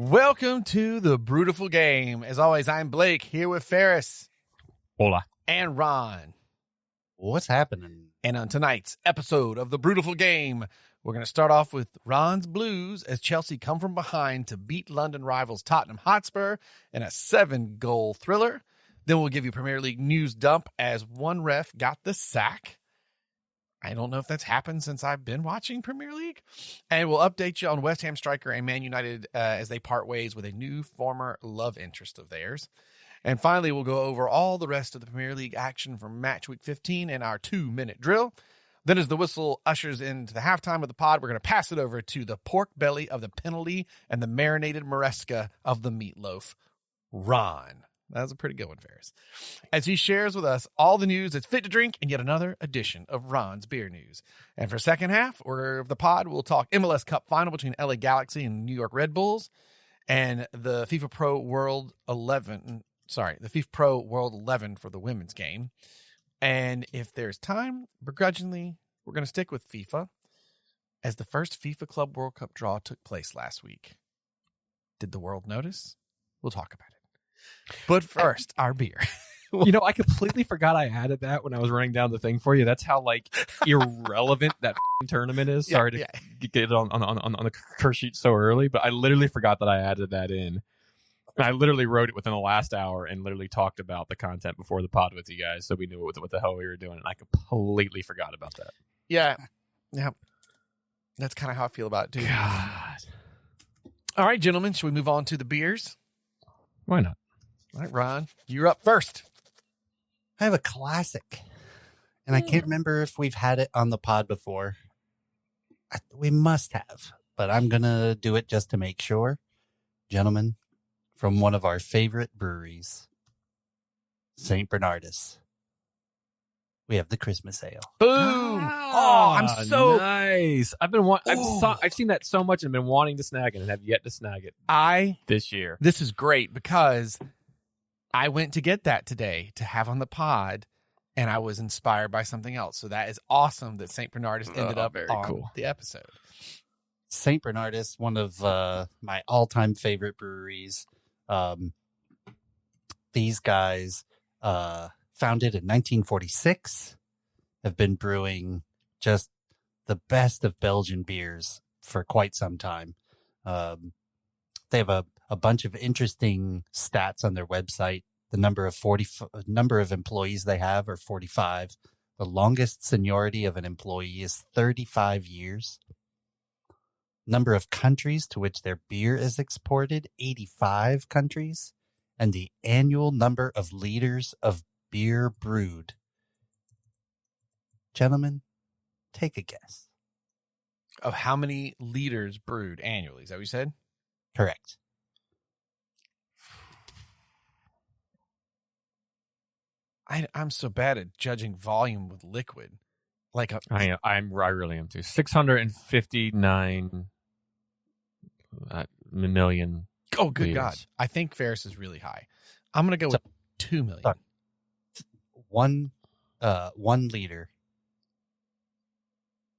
Welcome to the Brewtiful Game. As always, I'm Blake, here with Ferris. Hola. And Ron. What's happening? And on tonight's episode of the Brewtiful Game, we're going to start off with Ron's Blues as Chelsea come from behind to beat London rivals Tottenham Hotspur in a 7-goal thriller. Then we'll give you Premier League news dump as one ref got the sack. I don't know if that's happened since I've been watching Premier League. And we'll update you on West Ham striker and Man United as they part ways with a new former love interest of theirs. And finally, we'll go over all the rest of the Premier League action from match week 15 in our 2-minute drill. Then as the whistle ushers into the halftime of the pod, we're going to pass it over to the pork belly of the penalty and the marinated moresca of the meatloaf, Ron. That was a pretty good one, Ferris. As he shares with us all the news that's fit to drink and yet another edition of Ron's Beer News. And for second half of the pod, we'll talk MLS Cup final between LA Galaxy and New York Red Bulls and the FIFA Pro World 11 for the women's game. And if there's time, begrudgingly, we're going to stick with FIFA as the first FIFA Club World Cup draw took place last week. Did the world notice? We'll talk about it. But first, our beer. I completely forgot I added that when I was running down the thing for you. That's how irrelevant that tournament is. Sorry to get it on the curse sheet so early, but I literally forgot that I added that in. I literally wrote it within the last hour and literally talked about the content before the pod with you guys, so we knew what the hell we were doing, and I completely forgot about that. Yeah. That's kind of how I feel about it, too. God. All right, gentlemen, should we move on to the beers? Why not? All right, Ron, you're up first. I have a classic, and I can't remember if we've had it on the pod before. We must have, but I'm going to do it just to make sure. Gentlemen, from one of our favorite breweries, St. Bernardus, we have the Christmas Ale. Boom! I'm so nice. I've seen that so much and been wanting to snag it and have yet to snag it this year. This is great because I went to get that today to have on the pod, and I was inspired by something else. So that is awesome that St. Bernardus ended up on the episode. St. Bernardus, one of my all-time favorite breweries. These guys, founded in 1946, have been brewing just the best of Belgian beers for quite some time. They have a bunch of interesting stats on their website. The number of employees they have are 45. The longest seniority of an employee is 35 years. Number of countries to which their beer is exported, 85 countries. And the annual number of liters of beer brewed. Gentlemen, take a guess. Of how many liters brewed annually? Is that what you said? Correct. I'm so bad at judging volume with liquid. I really am too. 659 million. Oh, good liters. God. I think Ferris is really high. I'm going to go with 2 million. Sorry. 1 liter.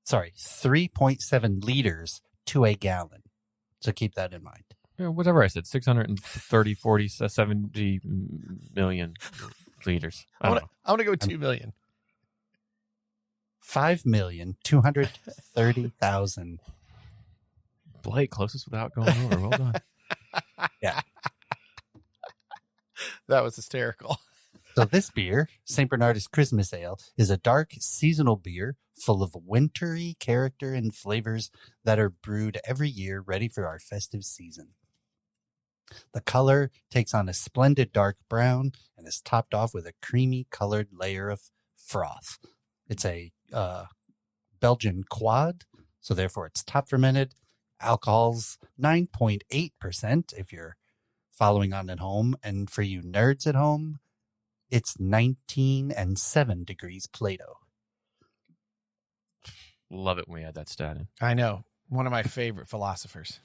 Sorry, 3.7 liters to a gallon. So keep that in mind. Yeah, whatever I said, 630, 40, 70 million liters. I want to go 2 million. 5,230,000. Blake, closest without going over. Well done. Yeah. That was hysterical. So this beer, St. Bernardus Christmas Ale, is a dark seasonal beer full of wintry character and flavors that are brewed every year, ready for our festive season. The color takes on a splendid dark brown and is topped off with a creamy colored layer of froth. It's a Belgian quad, so therefore it's top fermented. Alcohol's 9.8% if you're following on at home. And for you nerds at home, it's 19 and 7 degrees Plato. Love it when we add that stat in. I know. One of my favorite philosophers.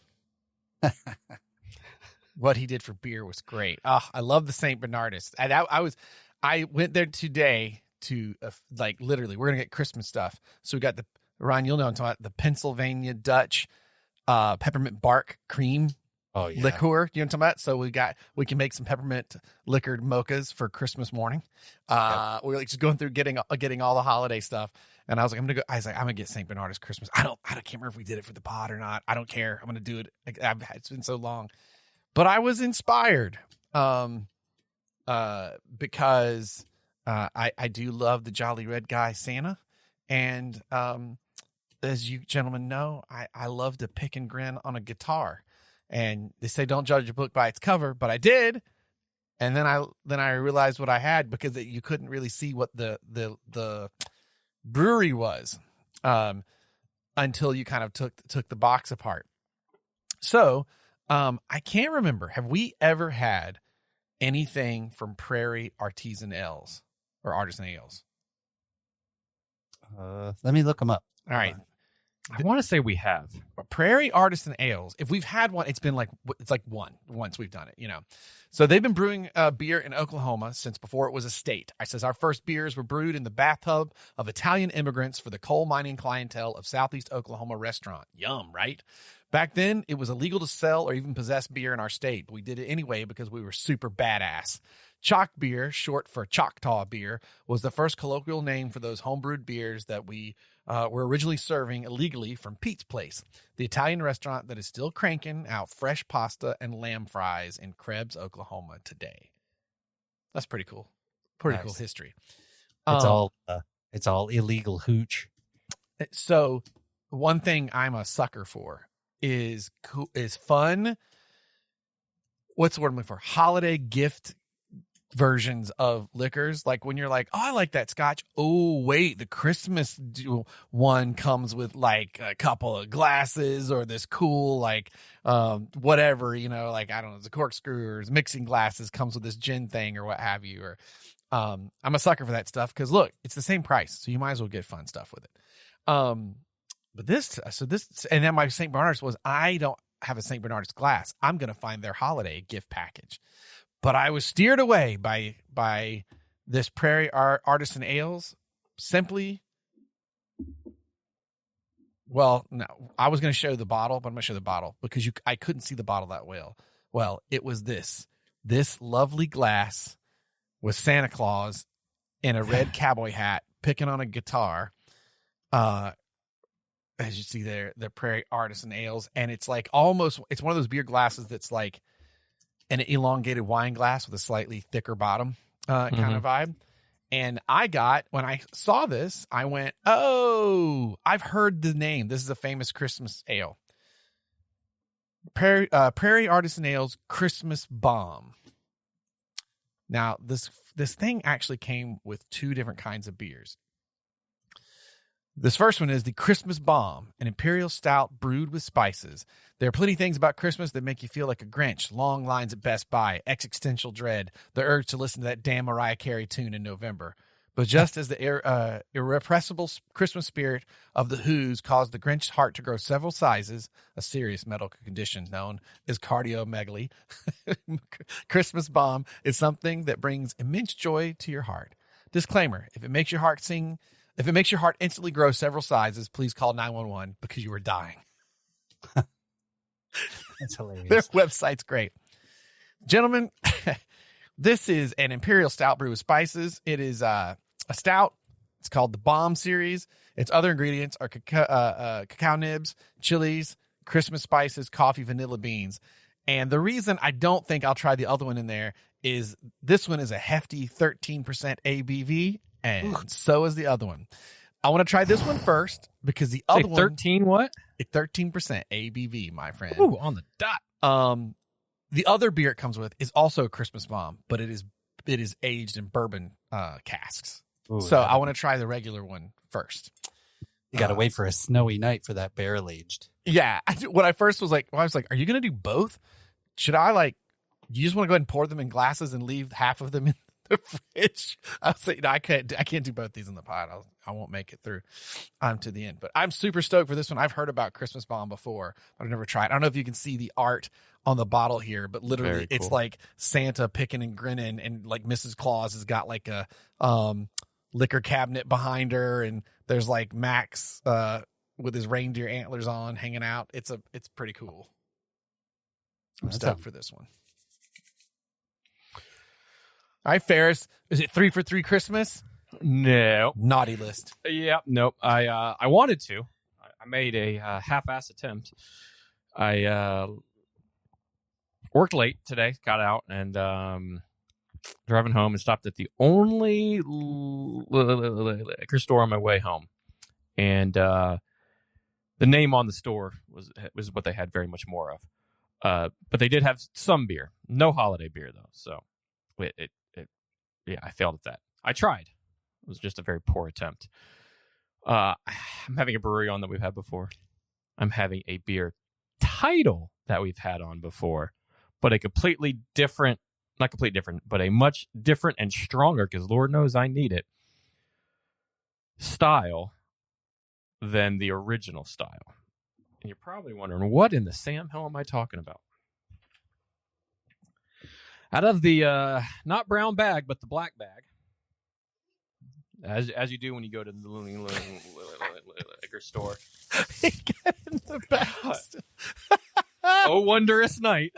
What he did for beer was great. I love the St. Bernardus. I went there today to literally, we're going to get Christmas stuff. So we got Ron, you'll know I'm talking about the Pennsylvania Dutch peppermint bark cream Oh yeah. liqueur. You know what I'm talking about? So we can make some peppermint liquored mochas for Christmas morning. We're like just going through getting all the holiday stuff. And I was like, I'm gonna get St. Bernardus Christmas. I can't remember if we did it for the pod or not. I don't care. I'm gonna do it. It's been so long, but I was inspired, because I do love the Jolly Red Guy Santa, and as you gentlemen know, I love to pick and grin on a guitar. And they say don't judge a book by its cover, but I did. And then I realized what I had, because you couldn't really see what the brewery was until you kind of took the box apart. So I can't remember. Have we ever had anything from Prairie Artisan Ales or Artisan Ales? Let me look them up. All right. I want to say we have. Prairie Artisan Ales. If we've had one, it's like once we've done it, So they've been brewing beer in Oklahoma since before it was a state. I says our first beers were brewed in the bathtub of Italian immigrants for the coal mining clientele of Southeast Oklahoma restaurant. Yum, right? Back then, it was illegal to sell or even possess beer in our state, but we did it anyway because we were super badass. Chalk beer, short for Choctaw beer, was the first colloquial name for those homebrewed beers that we were originally serving illegally from Pete's Place, the Italian restaurant that is still cranking out fresh pasta and lamb fries in Krebs, Oklahoma today. That's pretty cool. Pretty cool history. It's all illegal hooch. So one thing I'm a sucker for is fun. What's the word I'm looking for? Holiday gift versions of liquors. Like when you're like, oh, I like that scotch. Oh, wait, the Christmas one comes with like a couple of glasses or this cool, like, whatever, like, I don't know, the corkscrew or mixing glasses comes with this gin thing or what have you. Or, I'm a sucker for that stuff. Cause look, it's the same price. So you might as well get fun stuff with it. But this, and then my St. Bernardus was, I don't have a St. Bernardus glass. I'm going to find their holiday gift package. But I was steered away by this Prairie Artisan Ales simply. Well, no, I was going to show the bottle, but I'm going to show the bottle because I couldn't see the bottle that well. Well, it was this lovely glass with Santa Claus in a red cowboy hat picking on a guitar. As you see there, the Prairie Artisan Ales. And it's like it's one of those beer glasses that's like an elongated wine glass with a slightly thicker bottom kind of vibe. And when I saw this, I went, oh, I've heard the name. This is a famous Christmas ale. Prairie Artisan Ales Christmas Bomb. Now, this thing actually came with two different kinds of beers. This first one is the Christmas Bomb, an imperial stout brewed with spices. There are plenty of things about Christmas that make you feel like a Grinch. Long lines at Best Buy, existential dread, the urge to listen to that damn Mariah Carey tune in November. But just as the irrepressible Christmas spirit of the Who's caused the Grinch's heart to grow several sizes, a serious medical condition known as cardiomegaly, Christmas Bomb is something that brings immense joy to your heart. Disclaimer, if it makes your heart instantly grow several sizes, please call 911 because you are dying. That's hilarious. Their website's great. Gentlemen, this is an imperial stout brewed with spices. It is a stout. It's called the Bomb series. Its other ingredients are cacao nibs, chilies, Christmas spices, coffee, vanilla beans. And the reason I don't think I'll try the other one in there is this one is a hefty 13% ABV, and so is the other one. I want to try this one first because the other one 13 what? 13% ABV, my friend. Ooh, on the dot. The other beer it comes with is also a Christmas Bomb, but it is aged in bourbon casks. Ooh, so I want to try the regular one first. You got to wait for a snowy night for that barrel aged. Yeah. When I first was like, are you going to do both? Should I you just want to go ahead and pour them in glasses and leave half of them in the fridge? I was like, no, I can't do both these in the pot. I won't make it through to the end, but I'm super stoked for this one. I've heard about Christmas Bomb before, but I've never tried. I don't know if you can see the art on the bottle here, but literally it's like Santa picking and grinning, and like Mrs. Claus has got like a liquor cabinet behind her, and there's like Max with his reindeer antlers on hanging out. It's pretty cool. I'm stoked for this one. All right, Ferris. Is it 3 for 3 Christmas? No. Naughty list. Yeah, nope. I wanted to. I made a half-ass attempt. I worked late today, got out, and driving home and stopped at the only liquor store on my way home. And the name on the store was what they had very much more of. But they did have some beer. No holiday beer, though. So I failed at that. I tried. It was just a very poor attempt. I'm having a brewery on that we've had before. I'm having a beer title that we've had on before, but a completely different, not completely different, but a much different and stronger, because Lord knows I need it, style than the original style. And you're probably wondering, what in the Sam hell am I talking about? Out of the, not brown bag, but the black bag, as you do when you go to the liquor store. Get in the bag. Oh, wondrous night.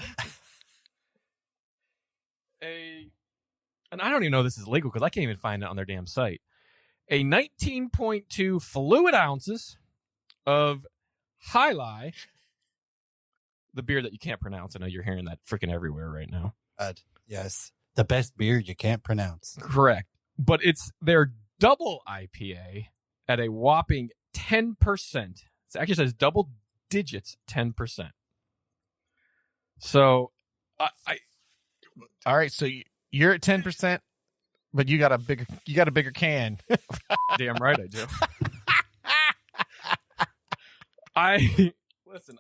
And I don't even know if this is legal because I can't even find it on their damn site. A 19.2 fluid ounces of High Lie, the beer that you can't pronounce. I know you're hearing that freaking everywhere right now. Yes. The best beer you can't pronounce. Correct. But it's their double IPA at a whopping 10%. It actually says double digits, 10%. So, all right. So you're at 10%, but you got a bigger can. Damn right I do.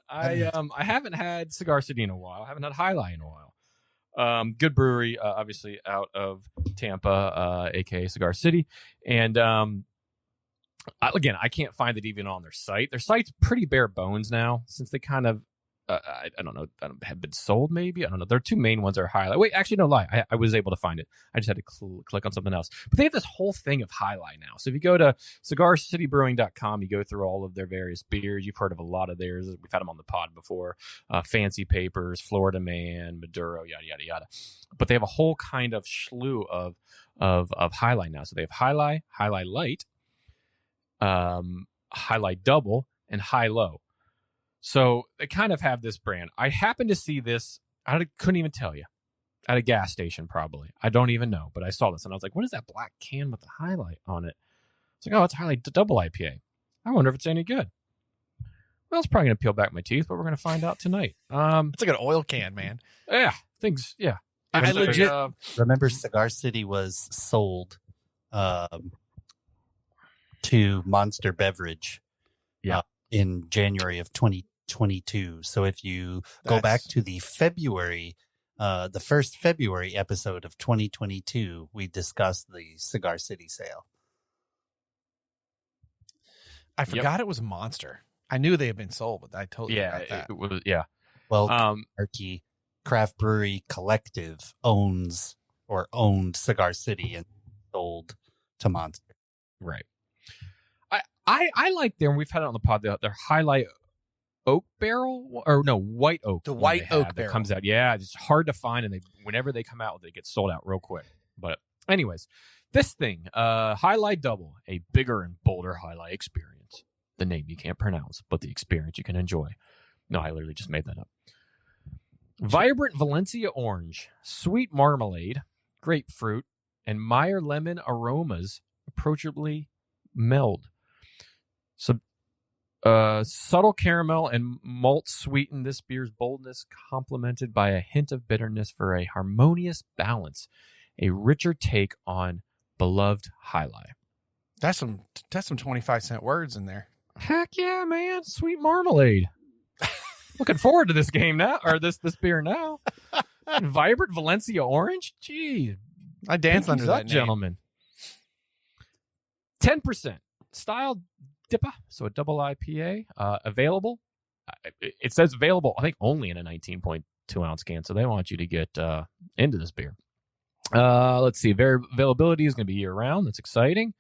I haven't had Cigar City in a while. I haven't had High Lie in a while. Good brewery, obviously out of Tampa, aka Cigar City, and again, I can't find it even on their site. Their site's pretty bare bones now, since they kind of I don't know, have been sold maybe. I don't know. Their two main ones are High Lie. Wait, actually, no lie. I was able to find it. I just had to click on something else. But they have this whole thing of High Lie now. So if you go to cigarcitybrewing.com, you go through all of their various beers. You've heard of a lot of theirs. We've had them on the pod before. Fancy Papers, Florida Man, Maduro, yada, yada, yada. But they have a whole kind of slew of High Lie now. So they have High Lie, High Lie Light, High Lie Double, and High Low. So they kind of have this brand. I happened to see this, I couldn't even tell you, at a gas station probably. I don't even know, but I saw this and I was like, what is that black can with the highlight on it? It's like, oh, it's High Lie Double IPA. I wonder if it's any good. Well, it's probably going to peel back my teeth, but we're going to find out tonight. It's like an oil can, man. Yeah, things, yeah. I legit... remember Cigar City was sold to Monster Beverage in January of 2022. So if you go back to the first February episode of 2022, we discussed the Cigar City sale. I forgot it was Monster. I knew they had been sold, but I totally forgot that. It was, Well, Arky Craft Brewery Collective owned Cigar City and sold to Monster. Right. I like them. We've had it on the pod. Their High Lie Oak Barrel, or no, White Oak. The White Oak Barrel comes out. Yeah, it's hard to find, and whenever they come out, they get sold out real quick. But anyways, this thing, High Lie Double, a bigger and bolder High Lie experience. The name you can't pronounce, but the experience you can enjoy. No, I literally just made that up. Vibrant Valencia orange, sweet marmalade, grapefruit, and Meyer lemon aromas approachably meld. So, subtle caramel and malt sweeten this beer's boldness, complemented by a hint of bitterness for a harmonious balance, a richer take on beloved High Lie. That's some 25-cent words in there. Heck yeah, man! Sweet marmalade. Looking forward to this game now, or this beer now. Vibrant Valencia orange. Gee, I danced under that name. Gentlemen. 10% style Dippa, so a double IPA, available. It says available, I think, only in a 19.2 ounce can, so they want you to get into this beer. Let's see, availability is going to be year round. That's exciting.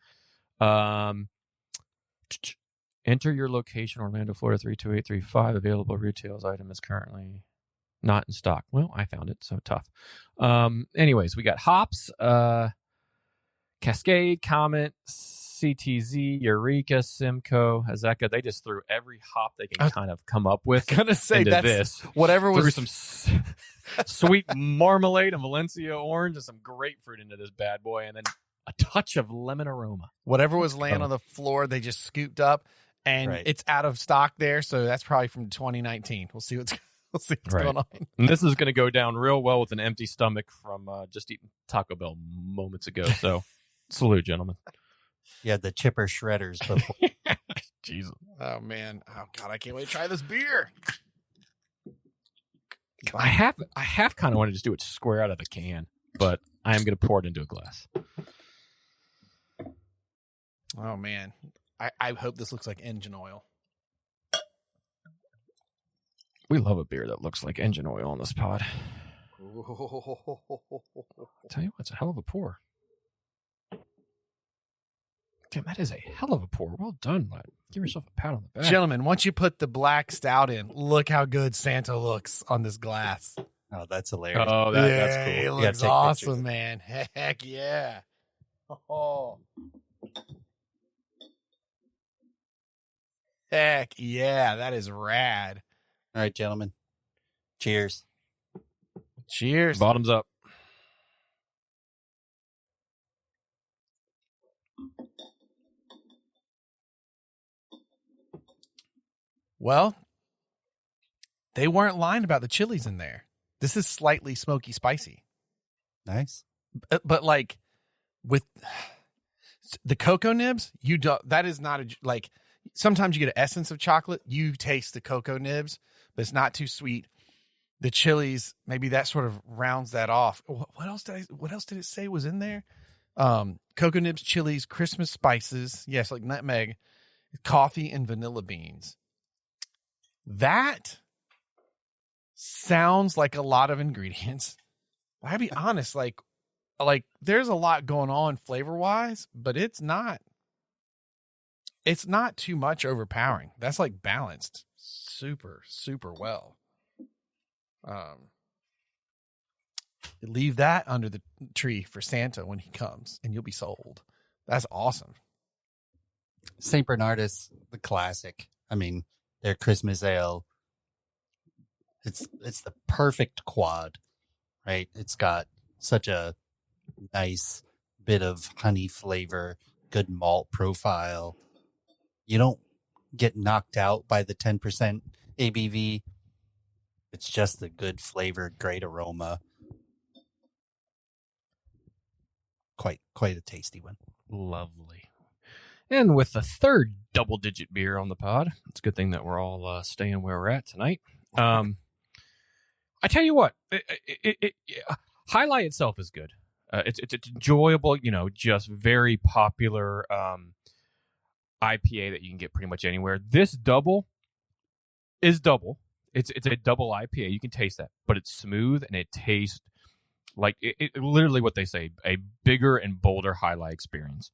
Enter your location, Orlando, Florida 32835. Available retails item is currently Not in stock. Well, I found it, so tough. Anyways, we got hops, Cascade, Comet, CTZ, Eureka, Simcoe, Azeka. They just threw every hop they can kind of come up with. I was gonna say into that's this. whatever was Threw some sweet marmalade and Valencia orange and some grapefruit into this bad boy, and then a touch of lemon aroma. Whatever was laying on the floor, they just scooped up, and it's out of stock there. So that's probably from 2019. We'll see what's going on. And this is going to go down real well with an empty stomach from just eating Taco Bell moments ago. So salute, gentlemen. Yeah, the chipper shredders before. Jesus. Oh man. Oh god, I can't wait to try this beer. I have kind of wanted to just do it square out of the can, but I am going to pour it into a glass. Oh man. I hope this looks like engine oil. We love a beer that looks like engine oil on this pod. I'll tell you what, it's a hell of a pour. Damn, that is a hell of a pour. Well done, lad. Give yourself a pat on the back. Gentlemen, once you put the black stout in, look how good Santa looks on this glass. Oh, that's hilarious. Oh, that's cool. It looks awesome, man. Heck yeah. Oh. Heck yeah, that is rad. All right, gentlemen. Cheers. Cheers. Bottoms up. Well, they weren't lying about the chilies in there. This is slightly smoky spicy. Nice. But like with the cocoa nibs, that is not like sometimes you get an essence of chocolate. You taste the cocoa nibs, but it's not too sweet. The chilies, maybe that sort of rounds that off. What else did it say was in there? Cocoa nibs, chilies, Christmas spices. Yes, like nutmeg, coffee, and vanilla beans. That sounds like a lot of ingredients. I'll be honest, like there's a lot going on flavor wise, but it's not too much overpowering. That's like balanced super, super well. Leave that under the tree for Santa when he comes and you'll be sold. That's awesome. St. Bernardus, the classic. I mean, their Christmas ale. It's the perfect quad, right? It's got such a nice bit of honey flavor, good malt profile. You don't get knocked out by the 10% ABV. It's just a good flavor, great aroma. Quite a tasty one. Lovely. And with the third double-digit beer on the pod, it's a good thing that we're all staying where we're at tonight. I tell you what, Highlight itself is good. It's enjoyable, just very popular IPA that you can get pretty much anywhere. This double is double. It's a double IPA. You can taste that, but it's smooth and it tastes like it literally what they say, a bigger and bolder Highlight experience.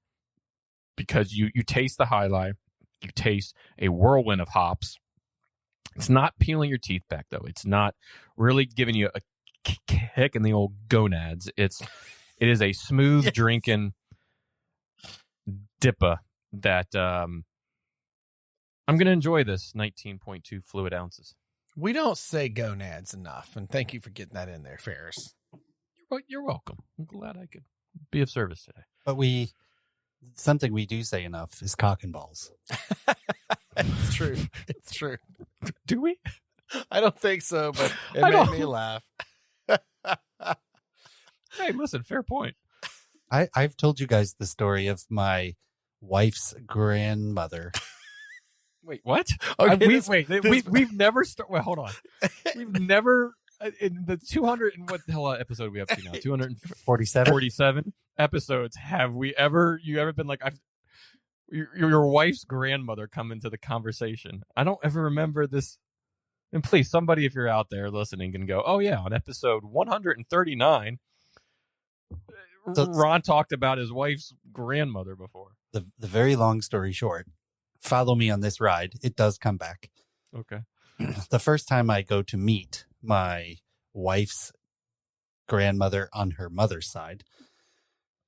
Because you taste the Highlight, you taste a whirlwind of hops. It's not peeling your teeth back, though. It's not really giving you a kick in the old gonads. It is a smooth drinking dippa that I'm going to enjoy this 19.2 fluid ounces. We don't say gonads enough, and thank you for getting that in there, Ferris. You're welcome. I'm glad I could be of service today. But something we do say enough is cock and balls. It's true. It's true. Do we? I don't think so, but it made me laugh. Hey, listen, fair point. I've told you guys the story of my wife's grandmother. Wait, what? Okay, we've never started. Well, hold on. We've never in the 200 and what the hell episode are we up to now? 247 episodes. Have you ever been like, your wife's grandmother come into the conversation? I don't ever remember this. And please, somebody, if you're out there listening, can go, oh yeah, on episode 139, Ron talked about his wife's grandmother before. The very long story short, follow me on this ride. It does come back. Okay. The first time I go to meet my wife's grandmother on her mother's side.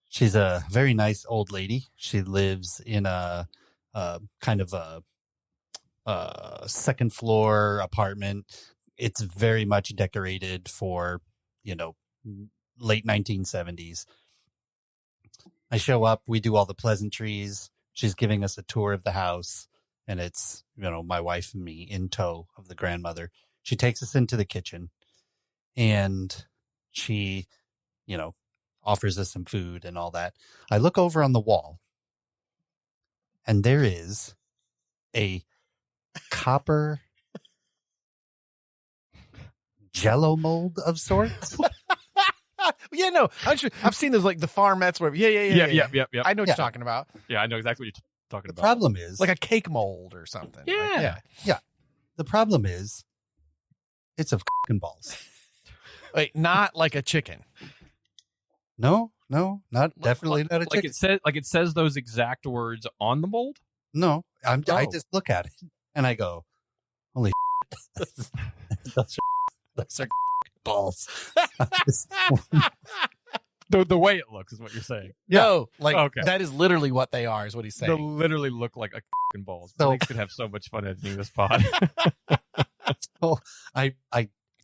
She's a very nice old lady. She lives in a kind of a second floor apartment. It's very much decorated for, late 1970s. I show up, we do all the pleasantries. She's giving us a tour of the house, and it's, my wife and me in tow of the grandmother. She takes us into the kitchen, and she, offers us some food and all that. I look over on the wall, and there is a copper Jello mold of sorts. Yeah, no, I've seen those like the farmettes where yeah. I know what you're talking about. Yeah, I know exactly what you're talking The about. problem is Like a cake mold or something. Yeah. yeah. The problem is it's of fucking balls. Wait, not like a chicken. No, definitely not a like chicken. it says those exact words on the mold. No, I Oh. just look at it and I go, holy those are balls. The way it looks is what you're saying. No, like Okay. that is literally what they are, is what he's They saying. literally look like a fucking balls. So- Thanks could have so much fun editing this pod. So I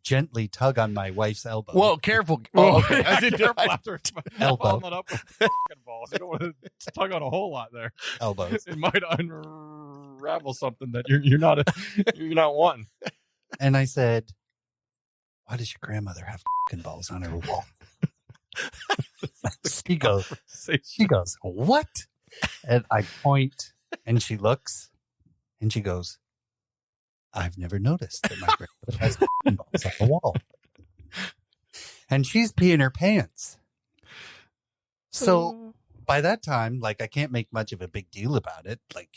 gently tug on my wife's elbow. Whoa, careful. Oh, okay. I didn't know. Careful after Elbow. following up with fucking balls. You don't want to tug on a whole lot there. Elbows. It might unravel something that you're not wanting. And I said, why does your grandmother have fucking balls on her wall? She goes, what? And I point, and she looks, and she goes, I've never noticed that my grandmother has fucking balls on the wall. And she's peeing her pants. So by that time, like, I can't make much of a big deal about it. Like,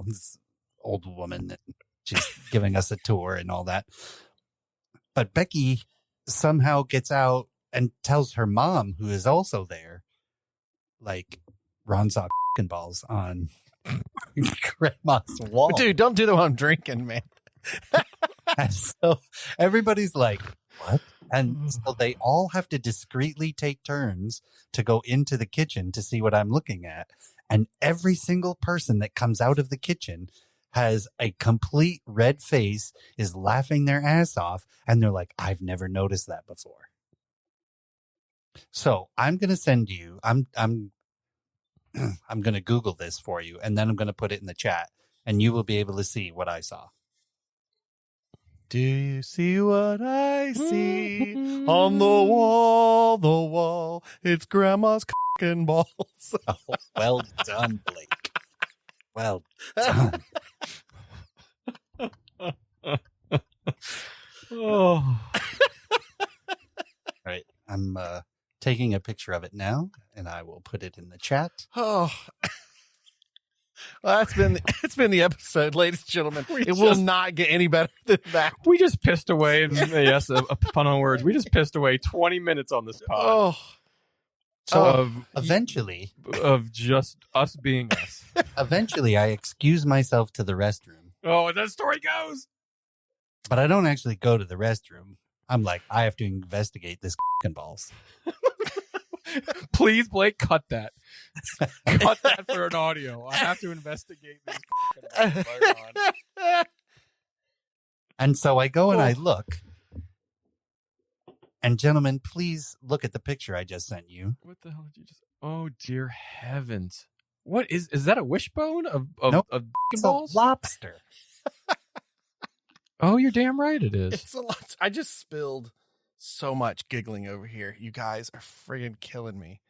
this old woman, and she's giving us a tour and all that. But Becky somehow gets out and tells her mom, who is also there, like, Ron saw fucking balls on grandma's wall. Dude, don't do that while I'm drinking, man. And so everybody's like, what? And so they all have to discreetly take turns to go into the kitchen to see what I'm looking at. And every single person that comes out of the kitchen has a complete red face, is laughing their ass off. And they're like, I've never noticed that before. So I'm going to send you, I'm going to Google this for you, and then I'm going to put it in the chat, and you will be able to see what I saw. Do you see what I see on the wall? The wall. It's grandma's fucking balls. Oh, well done, Blake. Well done. Oh. All right. I'm taking a picture of it now, and I will put it in the chat. Oh. Well, it's been the episode, ladies and gentlemen. It will not get any better than that. We just pissed away, and yes, a pun on words. We just pissed away 20 minutes on this pod Oh. So eventually, of just us being us. I excuse myself to the restroom, Oh, that story goes. but I don't actually go to the restroom. I'm like, I have to investigate this fucking balls. Please, Blake, cut that. Cut that for an audio. I have to investigate these fucking later on. And so I go and I look. And gentlemen, please look at the picture I just sent you. What the hell did you just? Oh dear heavens! What is that? A wishbone of Nope. of It's balls? a lobster. Oh, you're damn right. It is. It's a lot. I just spilled so much giggling over here. You guys are friggin' killing me.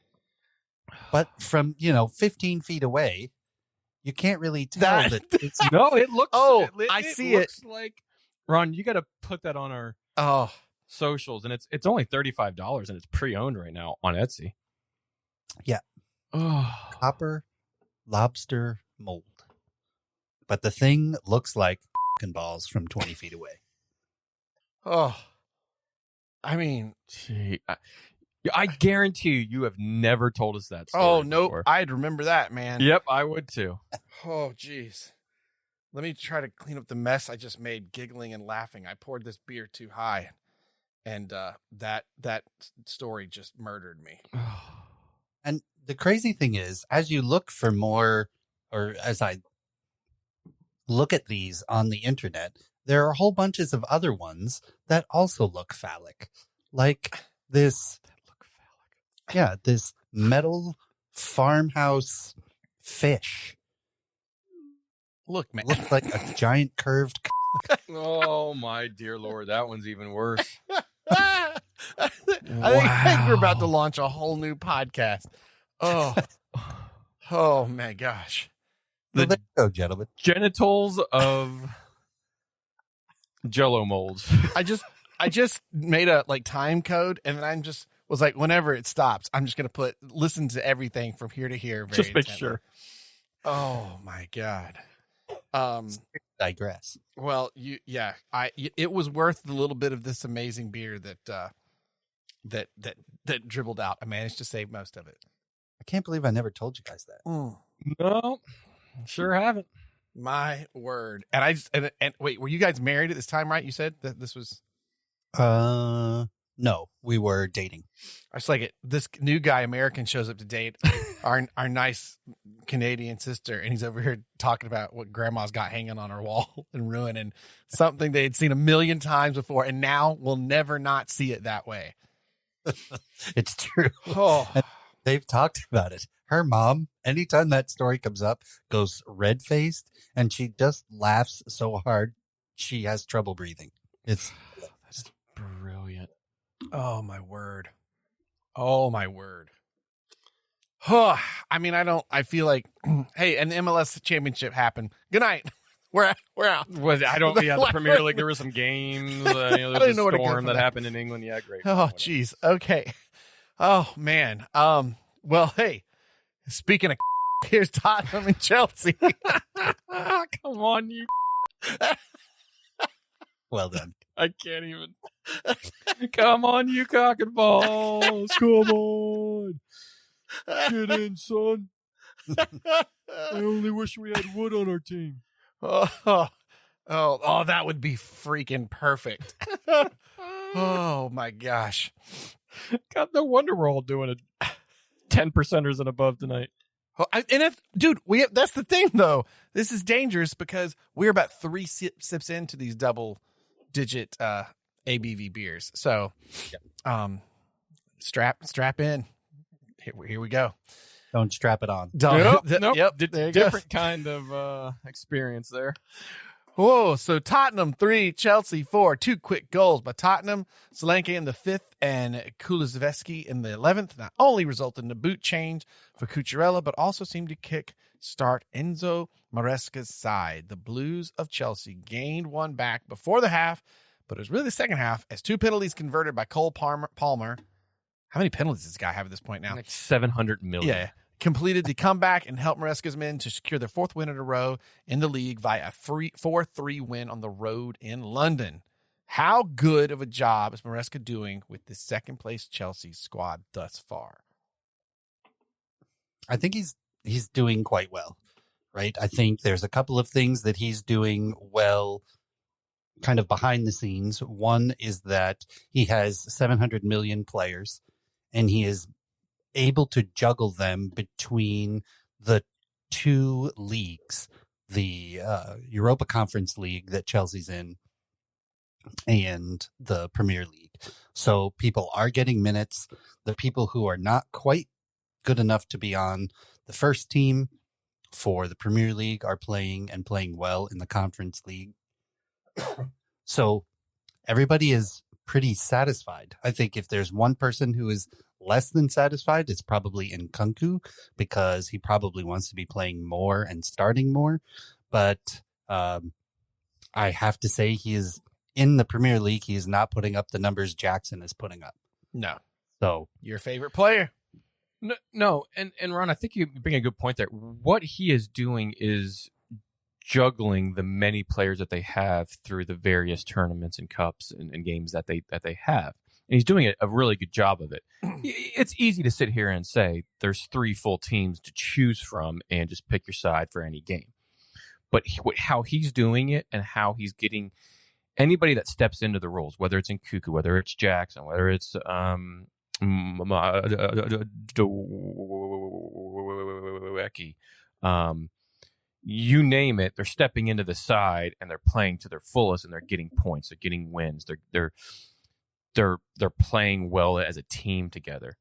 But from, 15 feet away, you can't really tell that it's No, it looks. Oh, it I see looks like Ron. You got to put that on our Oh, socials, and it's only $35, and it's pre-owned right now on Etsy. Yeah. Oh. copper lobster mold. But the thing looks like fucking balls from 20 feet away. oh. I mean, Gee, I guarantee you have never told us that story. oh nope. before. I'd remember that, man. Yep, I would too. Oh, jeez. Let me try to clean up the mess I just made, giggling and laughing. I poured this beer too high. And that story just murdered me. And the crazy thing is, as you look for more, or as I look at these on the internet, there are whole bunches of other ones that also look phallic. Like this, this metal farmhouse fish. Look, man. Looks like a giant curved. Oh, my dear Lord. That one's even worse. I think we're about to launch a whole new podcast. Oh my gosh. Well, there you go, gentlemen. Genitals of Jello molds. I just made a time code, and then I just was like, whenever it stops, I'm just gonna listen to everything from here to here. Just make sure. Oh my God. Digress. Well, it was worth the little bit of this amazing beer that dribbled out. I managed to save most of it. I can't believe I never told you guys that. No, sure haven't. My word. And I just, and wait, were you guys married at this time, right? You said that this was. No, we were dating. I was like, this new guy, American, shows up to date our nice Canadian sister, and he's over here talking about what grandma's got hanging on her wall and ruining something they had seen a million times before, and now we'll never not see it that way. It's true. Oh. And they've talked about it. Her mom, anytime that story comes up, goes red-faced, and she just laughs so hard she has trouble breathing. It's brilliant. Oh, my word. Oh, I mean, I feel like, hey, an MLS Championship happened. Good night. We're out. The Premier League, there were some games. There was a storm that happened in England. Yeah, great. Oh, geez. Okay. Oh, man. Well, hey, speaking of, here's Tottenham and Chelsea. Come on, you. Well done. I can't even. Come on, you cock and balls. Come on. Get in, son. I only wish we had wood on our team. Oh, that would be freaking perfect. Oh, my gosh. God, no wonder we're all doing a 10%ers and above tonight. That's the thing, though. This is dangerous because we're about 3 sips into these double-digit ABV beers. So, strap in. Here we go. Don't strap it on. Nope. There different kind of experience there. Whoa, so Tottenham 3, Chelsea 4, 2 quick goals by Tottenham. Solanke in the 5th and Kulusevski in the 11th not only resulted in a boot change for Cucurella, but also seemed to kick start Enzo Maresca's side. The Blues of Chelsea gained one back before the half, but it was really the second half as 2 penalties converted by Cole Palmer. How many penalties does this guy have at this point now? Like 700 million. Yeah. Completed the comeback and helped Maresca's men to secure their 4th win in a row in the league via a 4-3 win on the road in London. How good of a job is Maresca doing with the second-place Chelsea squad thus far? I think he's doing quite well, right? I think there's a couple of things that he's doing well kind of behind the scenes. One is that he has 700 million players, and he is able to juggle them between the 2 leagues, the Europa Conference League that Chelsea's in and the Premier League. So people are getting minutes. The people who are not quite good enough to be on the first team for the Premier League are playing well in the Conference League. So everybody is pretty satisfied. I think if there's one person who is less than satisfied, it's probably Nkunku, because he probably wants to be playing more and starting more. But I have to say, he is in the Premier League. He is not putting up the numbers Jackson is putting up. No. So your favorite player? No. And Ron, I think you bring a good point there. What he is doing is juggling the many players that they have through the various tournaments and cups and games that they have. And he's doing a really good job of it. It's easy to sit here and say there's 3 full teams to choose from and just pick your side for any game. But how he's doing it and how he's getting anybody that steps into the roles, whether it's in Nkuku, whether it's Jackson, whether it's you name it, they're stepping into the side and they're playing to their fullest and they're getting points, they're getting wins, they're playing well as a team together.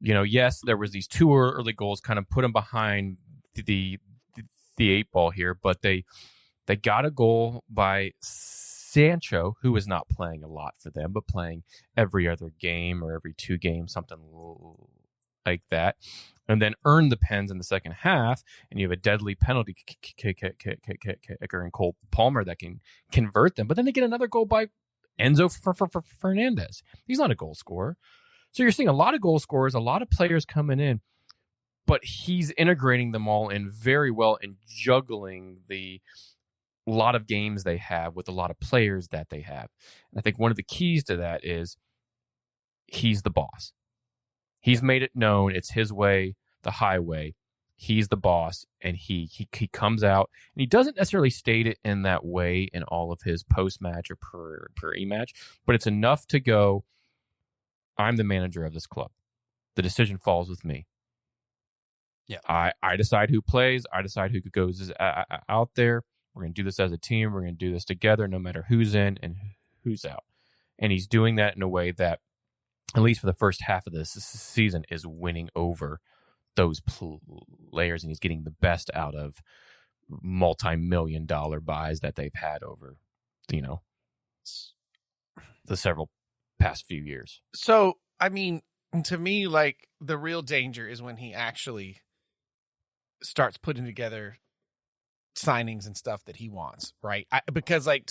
Yes, there was these 2 early goals kind of put them behind the 8 ball here, but they got a goal by Sancho, who is not playing a lot for them, but playing every other game or every 2 games, something like that, and then earned the pens in the second half, and you have a deadly penalty kicker in Cole Palmer that can convert them, but then they get another goal by Enzo Fernandez. He's not a goal scorer. So you're seeing a lot of goal scorers, a lot of players coming in, but he's integrating them all in very well and juggling the lot of games they have with a lot of players that they have. And I think one of the keys to that is he's the boss. He's made it known it's his way, the highway. He's the boss, and he comes out, and he doesn't necessarily state it in that way in all of his post-match or pre-match, but it's enough to go, I'm the manager of this club. The decision falls with me. Yeah, I decide who plays. I decide who goes out there. We're going to do this as a team. We're going to do this together, no matter who's in and who's out. And he's doing that in a way that, at least for the first half of this season, is winning over those players, and he's getting the best out of multi-million-dollar buys that they've had over, the several past few years. So, I mean, to me, like, the real danger is when he actually starts putting together signings and stuff that he wants, right? Because, like,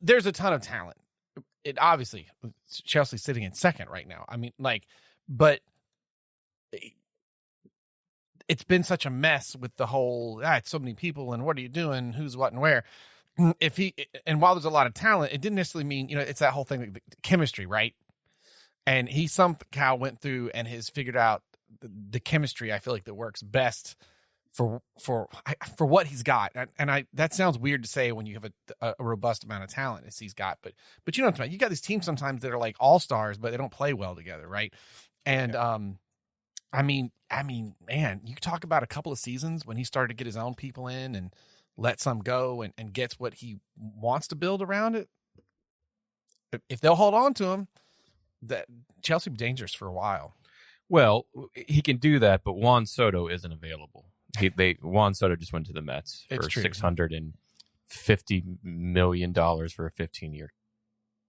there's a ton of talent. It obviously, Chelsea's sitting in second right now. I mean, like, but it's been such a mess with the whole, it's so many people, and what are you doing? Who's what and where? And while there's a lot of talent, it didn't necessarily mean, it's that whole thing, like the chemistry, right? And he somehow went through and has figured out the chemistry, I feel like, that works best for what he's got. And that sounds weird to say when you have a robust amount of talent as he's got, but you know what I'm talking about. You got these teams sometimes that are like all-stars, but they don't play well together, right? And I mean, man, you talk about a couple of seasons when he started to get his own people in and let some go and gets what he wants to build around it. If they'll hold on to him, that Chelsea will be dangerous for a while. Well, he can do that, but Juan Soto isn't available. Juan Soto just went to the Mets for $650 million for a 15-year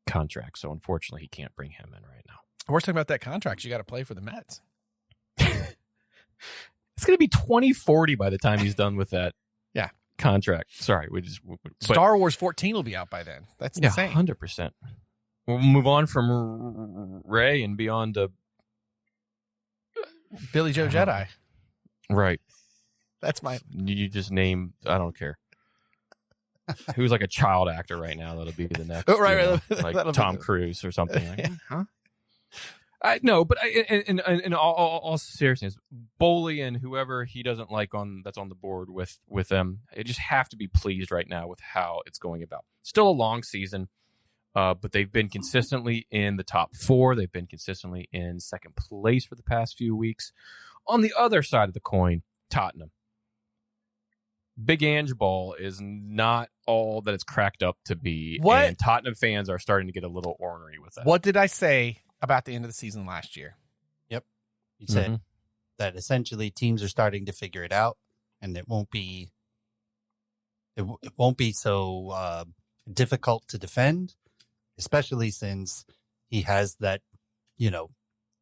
contract. So unfortunately, he can't bring him in right now. We're talking about that contract. You got to play for the Mets. It's going to be 2040 by the time he's done with that. Yeah. Contract. Sorry, Star Wars 14 will be out by then. That's insane. 100%. We'll move on from Ray and beyond to Billy Joe Jedi. Right. That's my. You just name. I don't care. Who's like a child actor right now that'll be the next? Right. Like Tom Cruise or something. Like, huh? No, but in all seriousness, Boley and whoever he doesn't like that's on the board with them, they just have to be pleased right now with how it's going about. Still a long season, but they've been consistently in the top 4. They've been consistently in second place for the past few weeks. On the other side of the coin, Tottenham. Big Ange Ball is not all that it's cracked up to be. What? And Tottenham fans are starting to get a little ornery with that. What did I say about the end of the season last year? Yep. You said that essentially teams are starting to figure it out, and it won't be so difficult to defend, especially since he has that,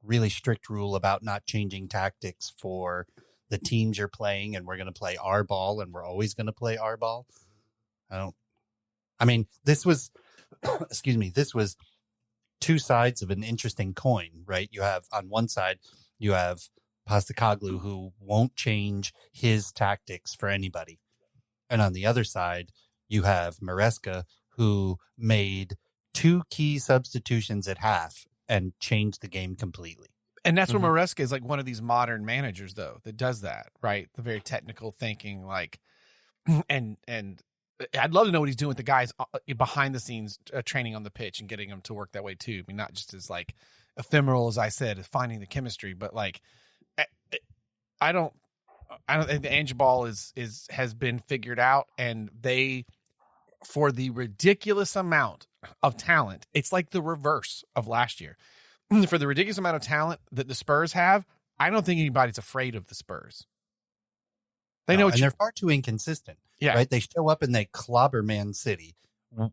really strict rule about not changing tactics for the teams you're playing, and we're going to play our ball, and we're always going to play our ball. This was, this was two sides of an interesting coin, right? You have, on one side, you have Postecoglou, who won't change his tactics for anybody. And on the other side, you have Maresca, who made 2 key substitutions at half and changed the game completely. And that's where Maresca is like one of these modern managers, though, that does that, right? The very technical thinking, like, and I'd love to know what he's doing with the guys behind the scenes training on the pitch and getting them to work that way too. I mean, not just as like ephemeral as I said, as finding the chemistry, but like I don't think the Ange ball has been figured out, and they, for the ridiculous amount of talent, it's like the reverse of last year. For the ridiculous amount of talent that the Spurs have, I don't think anybody's afraid of the Spurs. They know, and they're far too inconsistent. Yeah, right. They show up and they clobber Man City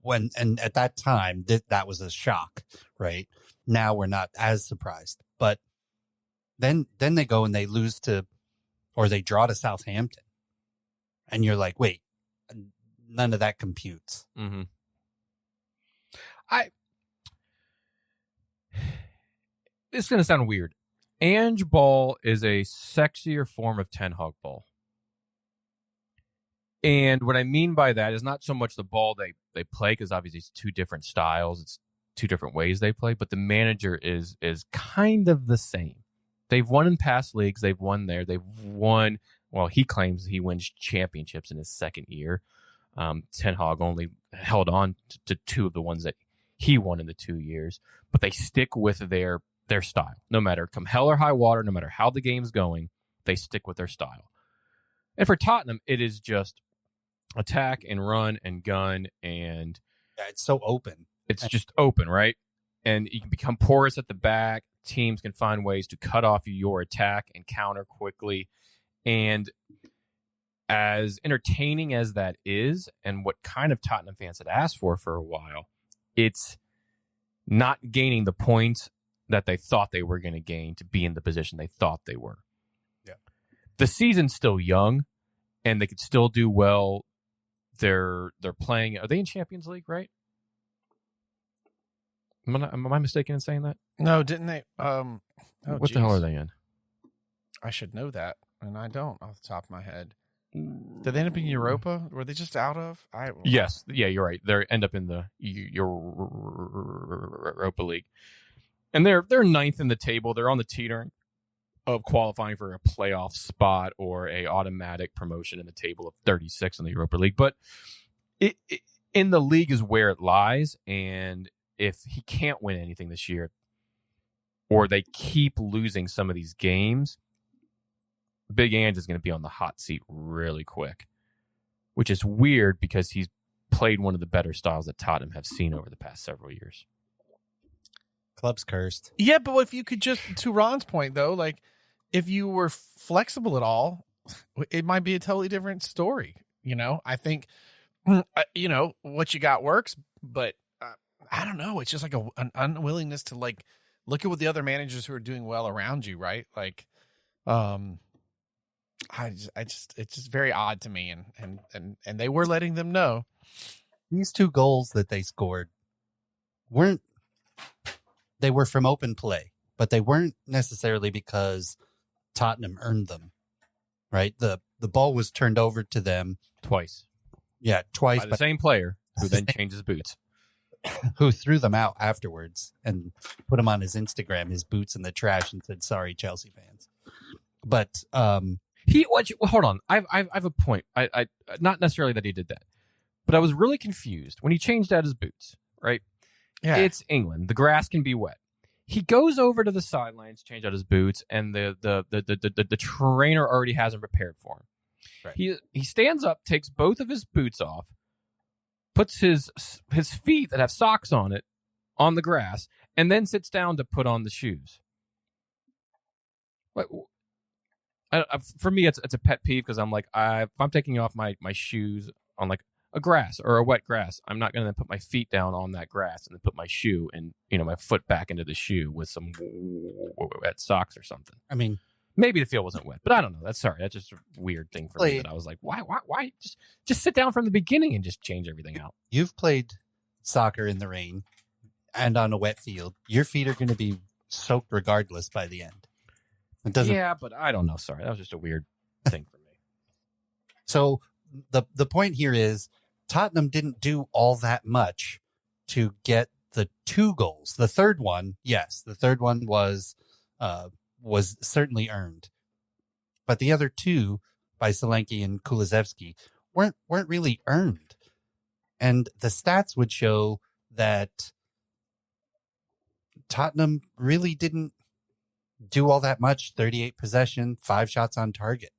and at that time that was a shock. Right now we're not as surprised, but then they go and they lose to, or they draw to Southampton, and you're like, wait, none of that computes. Mm-hmm. It's going to sound weird. Ange ball is a sexier form of Ten Hag ball. And what I mean by that is not so much the ball they play, because obviously it's two different styles. It's two different ways they play, but the manager is kind of the same. They've won in past leagues. They've won there. They've won. Well, he claims he wins championships in his second year. Ten Hag only held on to two of the ones that he won in the 2 years, but they stick with their style. No matter come hell or high water, no matter how the game's going, they stick with their style. And for Tottenham, it is just attack and run and gun, and it's so open. It's just open, right? And you can become porous at the back. Teams can find ways to cut off your attack and counter quickly. And as entertaining as that is, and what kind of Tottenham fans had asked for a while, it's not gaining the points that they thought they were going to gain to be in the position they thought they were. Yeah. The season's still young, and they could still do well. They're playing. Are they in Champions League, right? Am I mistaken in saying that? No, didn't they? What the hell are they in? I should know that, and I don't off the top of my head. Did they end up in Europa? Were they just out of? Yes. Yeah, you're right. They end up in the Europa League. And they're ninth in the table. They're on the teetering of qualifying for a playoff spot or a automatic promotion in the table of 36 in the Europa League. But it in the league is where it lies. And if he can't win anything this year, or they keep losing some of these games, Big Ange is going to be on the hot seat really quick, which is weird because he's played one of the better styles that Tottenham have seen over the past several years. Club's cursed. Yeah, but if you could just, to Ron's point though, like if you were flexible at all, it might be a totally different story. You know, I think, what you got works, but I don't know. It's just like an unwillingness to like look at what the other managers who are doing well around you, right? Like, it's just very odd to me, and they were letting them know. These two goals that they scored were from open play, but they weren't necessarily because Tottenham earned them, right? The ball was turned over to them twice. Yeah, twice. By the same player who then changes boots. Who threw them out afterwards and put them on his Instagram, his boots in the trash, and said, "Sorry, Chelsea fans." But hold on. I have a point. I not necessarily that he did that, but I was really confused when he changed out his boots. Right? Yeah. It's England. The grass can be wet. He goes over to the sidelines, change out his boots, and the trainer already has him prepared for him. Right. He stands up, takes both of his boots off, puts his feet that have socks on it on the grass, and then sits down to put on the shoes. For me, it's a pet peeve because I'm like, if I'm taking off my shoes on like a grass or a wet grass, I'm not going to put my feet down on that grass and then put my shoe and my foot back into the shoe with some wet socks or something. I mean, maybe the field wasn't wet, but I don't know. That's just a weird thing for me that I was like, why just sit down from the beginning and just change everything out. You've played soccer in the rain and on a wet field. Your feet are going to be soaked regardless by the end. It doesn't. Yeah, but I don't know. Sorry, that was just a weird thing for me. So the point here is Tottenham didn't do all that much to get the 2 goals. The third one, yes, was certainly earned, but the other 2 by Solanke and Kulusevski weren't really earned. And the stats would show that Tottenham really didn't do all that much. 38 possession, 5 shots on target.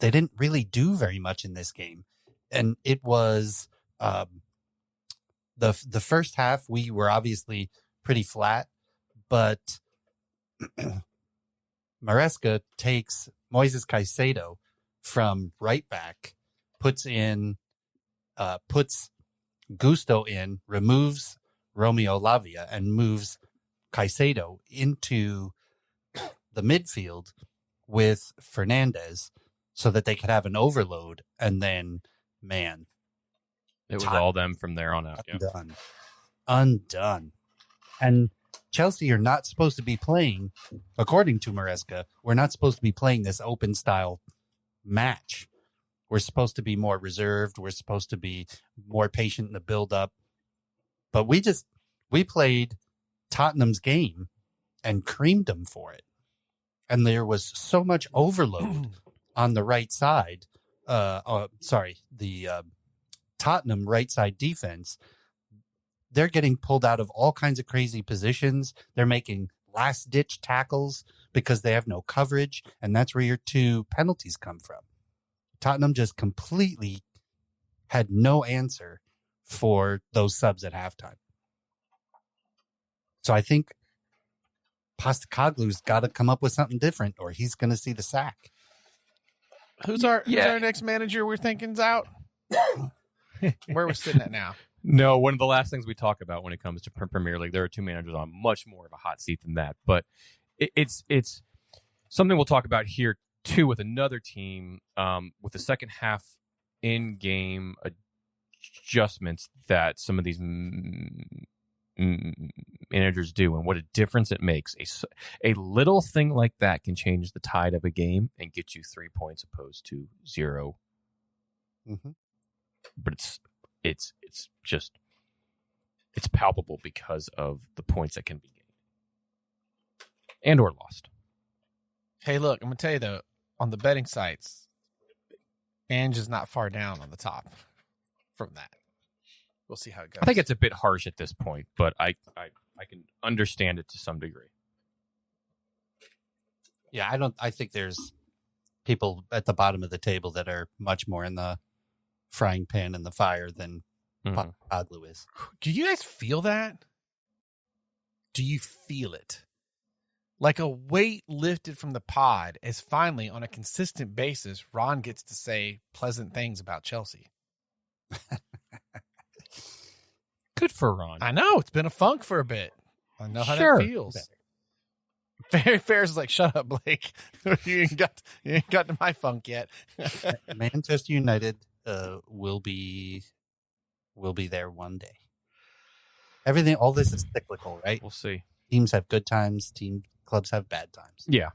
They didn't really do very much in this game. And it was the first half, we were obviously pretty flat, but Maresca takes Moises Caicedo from right back, puts Gusto in, removes Romeo Lavia, and moves Caicedo into the midfield with Fernandez so that they could have an overload. And then, man, it was all them from there on out. Undone. And Chelsea are not supposed to be playing, according to Maresca, we're not supposed to be playing this open style match. We're supposed to be more reserved. We're supposed to be more patient in the build up. But we played Tottenham's game and creamed them for it. And there was so much overload on the right side. The Tottenham right side defense. They're getting pulled out of all kinds of crazy positions. They're making last ditch tackles because they have no coverage. And that's where your 2 penalties come from. Tottenham just completely had no answer for those subs at halftime. So I think Postecoglou's got to come up with something different or he's going to see the sack. Who's our next manager we're thinking's out? Where we're sitting at now? No, one of the last things we talk about when it comes to Premier League, there are 2 managers on much more of a hot seat than that. But it's something we'll talk about here too with another team with the second half in-game adjustments that some of these managers do and what a difference it makes. A little thing like that can change the tide of a game and get you 3 points opposed to 0. Mm-hmm. But it's palpable because of the points that can be gained and or lost. Hey, look, I'm gonna tell you though, on the betting sites, Ange is not far down on the top from that. We'll see how it goes. I think it's a bit harsh at this point, but I can understand it to some degree. Yeah, I think there's people at the bottom of the table that are much more in the frying pan and the fire than Postecoglou is. Do you guys feel that? Do you feel it? Like a weight lifted from the pod as finally, on a consistent basis, Ron gets to say pleasant things about Chelsea. Good for Ron. I know. It's been a funk for a bit. I know how that feels. Ferris is like, shut up, Blake. you ain't got to my funk yet. Manchester United will be there one day. Everything, all this is cyclical, right? We'll see. Teams have good times. Clubs have bad times. Yeah.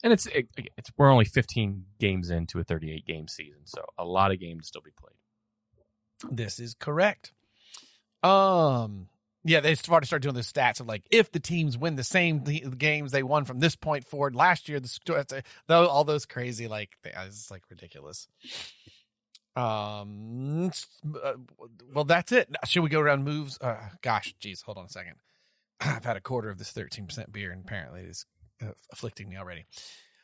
And it's we're only 15 games into a 38 game season, so a lot of games still be played. This is correct. Yeah, they start doing the stats of like if the teams win the same games they won from this point forward last year, all those crazy it's like ridiculous. Well, that's it. Should we go around moves? Hold on a second. I've had a quarter of this 13% beer, and apparently it is afflicting me already.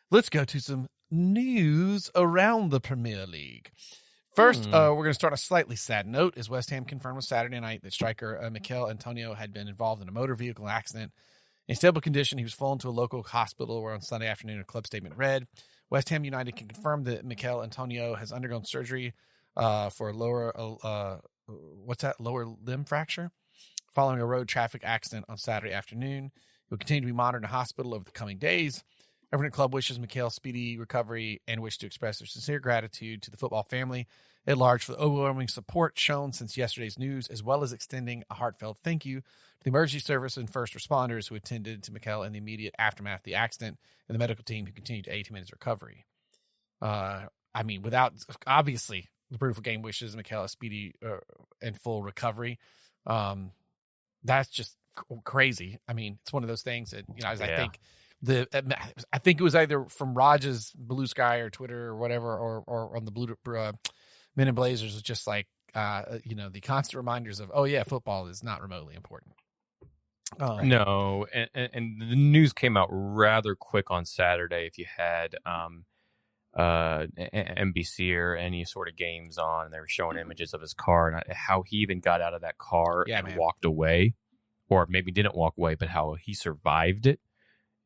Let's go to some news around the Premier League. First, we're going to start on a slightly sad note, as West Ham confirmed on Saturday night that striker Mikel Antonio had been involved in a motor vehicle accident. In stable condition, he was flown to a local hospital where on Sunday afternoon a club statement read, West Ham United can confirm that Mikel Antonio has undergone surgery for a lower limb fracture following a road traffic accident on Saturday afternoon. He will continue to be monitored in a hospital over the coming days. Everton Club wishes Mikel speedy recovery and wish to express their sincere gratitude to the football family at large for the overwhelming support shown since yesterday's news, as well as extending a heartfelt thank you to the emergency service and first responders who attended to Mikel in the immediate aftermath of the accident and the medical team who continued to aid him in his recovery. Without obviously the Brewtiful Game wishes Mikel a speedy and full recovery. That's just crazy. I mean, it's one of those things that I think it was either from Raj's Blue Sky or Twitter or whatever, or on the Blue Men in Blazers was just like the constant reminders of, oh yeah, football is not remotely important. No, and the news came out rather quick on Saturday. If you had NBC or any sort of games on, and they were showing images of his car and how he even got out of that car and walked away, or maybe didn't walk away, but how he survived it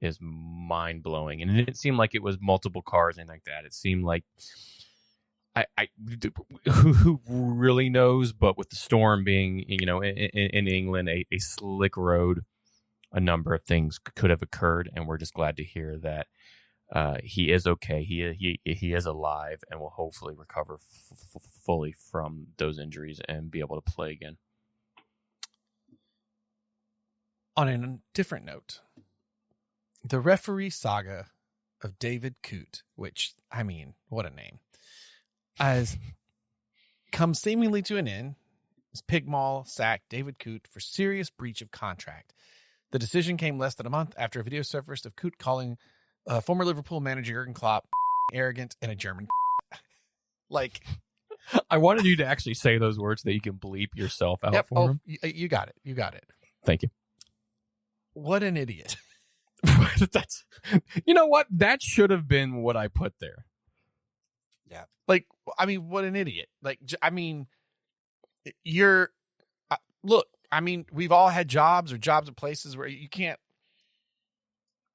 is mind blowing. And it didn't seem like it was multiple cars and like that. It seemed like who really knows? But with the storm being, in England, a slick road, a number of things could have occurred, and we're just glad to hear that he is okay. He is alive, and will hopefully recover fully from those injuries and be able to play again. On a different note, the referee saga of David Coote, which, I mean, what a name, has come seemingly to an end. As Pigmall sacked David Coote for serious breach of contract. The decision came less than a month after a video surfaced of Coote calling former Liverpool manager Jurgen Klopp arrogant and a German. Like, I wanted you to actually say those words so that you can bleep yourself out for him. You got it. You got it. Thank you. What an idiot. That's, you know what? That should have been what I put there. Yeah. Like, I mean, what an idiot. Like, I mean, look, I mean, we've all had jobs at places where you can't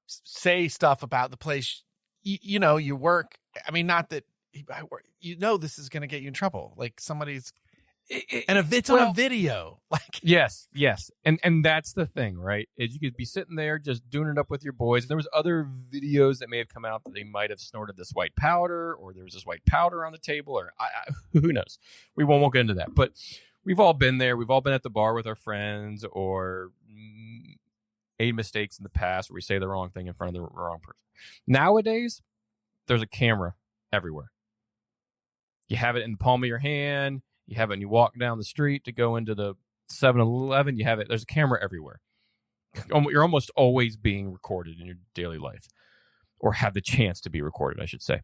say stuff about the place, you work. I mean, not that, this is going to get you in trouble. Like somebody's, and if it's on a video, like. Yes. And that's the thing, right? Is you could be sitting there just doing it up with your boys. There was other videos that may have come out that they might have snorted this white powder, or there was this white powder on the table, or who knows? We won't get into that. But we've all been there. We've all been at the bar with our friends, or made mistakes in the past where we say the wrong thing in front of the wrong person. Nowadays, there's a camera everywhere. You have it in the palm of your hand. You have it when you walk down the street to go into the 7-Eleven. You have it. There's a camera everywhere. You're almost always being recorded in your daily life, or have the chance to be recorded, I should say.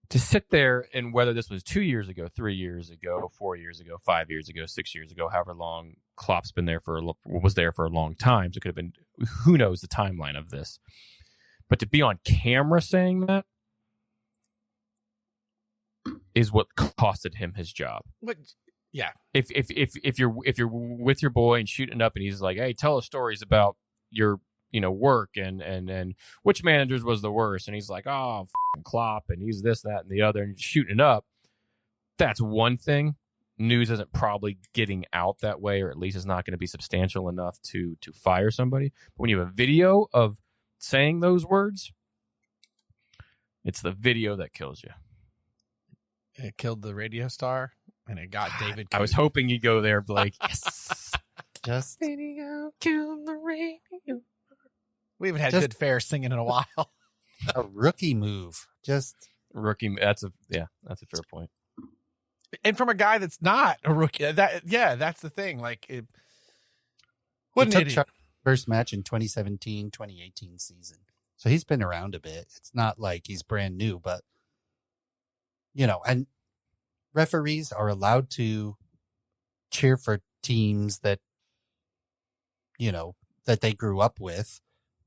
To sit there, and whether this was 2 years ago, 3 years ago, 4 years ago, 5 years ago, 6 years ago, however long Klopp's been there was there for a long time. So it could have been, who knows the timeline of this. But to be on camera saying that is what costed him his job. But yeah, if you're with your boy and shooting up, and he's like, "Hey, tell us stories about your work and which managers was the worst," and he's like, "Oh, Klopp, and he's this, that, and the other," and shooting it up. That's one thing. News isn't probably getting out that way, or at least it's not going to be substantial enough to fire somebody. But when you have a video of saying those words, it's the video that kills you. It killed the radio star, and it got David Coote. I was hoping you'd go there, Blake. Yes. Just video kill the radio. We haven't had good fair singing in a while. A rookie move. Just rookie. That's a fair point. And from a guy that's not a rookie, that's the thing. Like, first match in 2017-2018 season. So he's been around a bit. It's not like he's brand new, but and referees are allowed to cheer for teams that that they grew up with,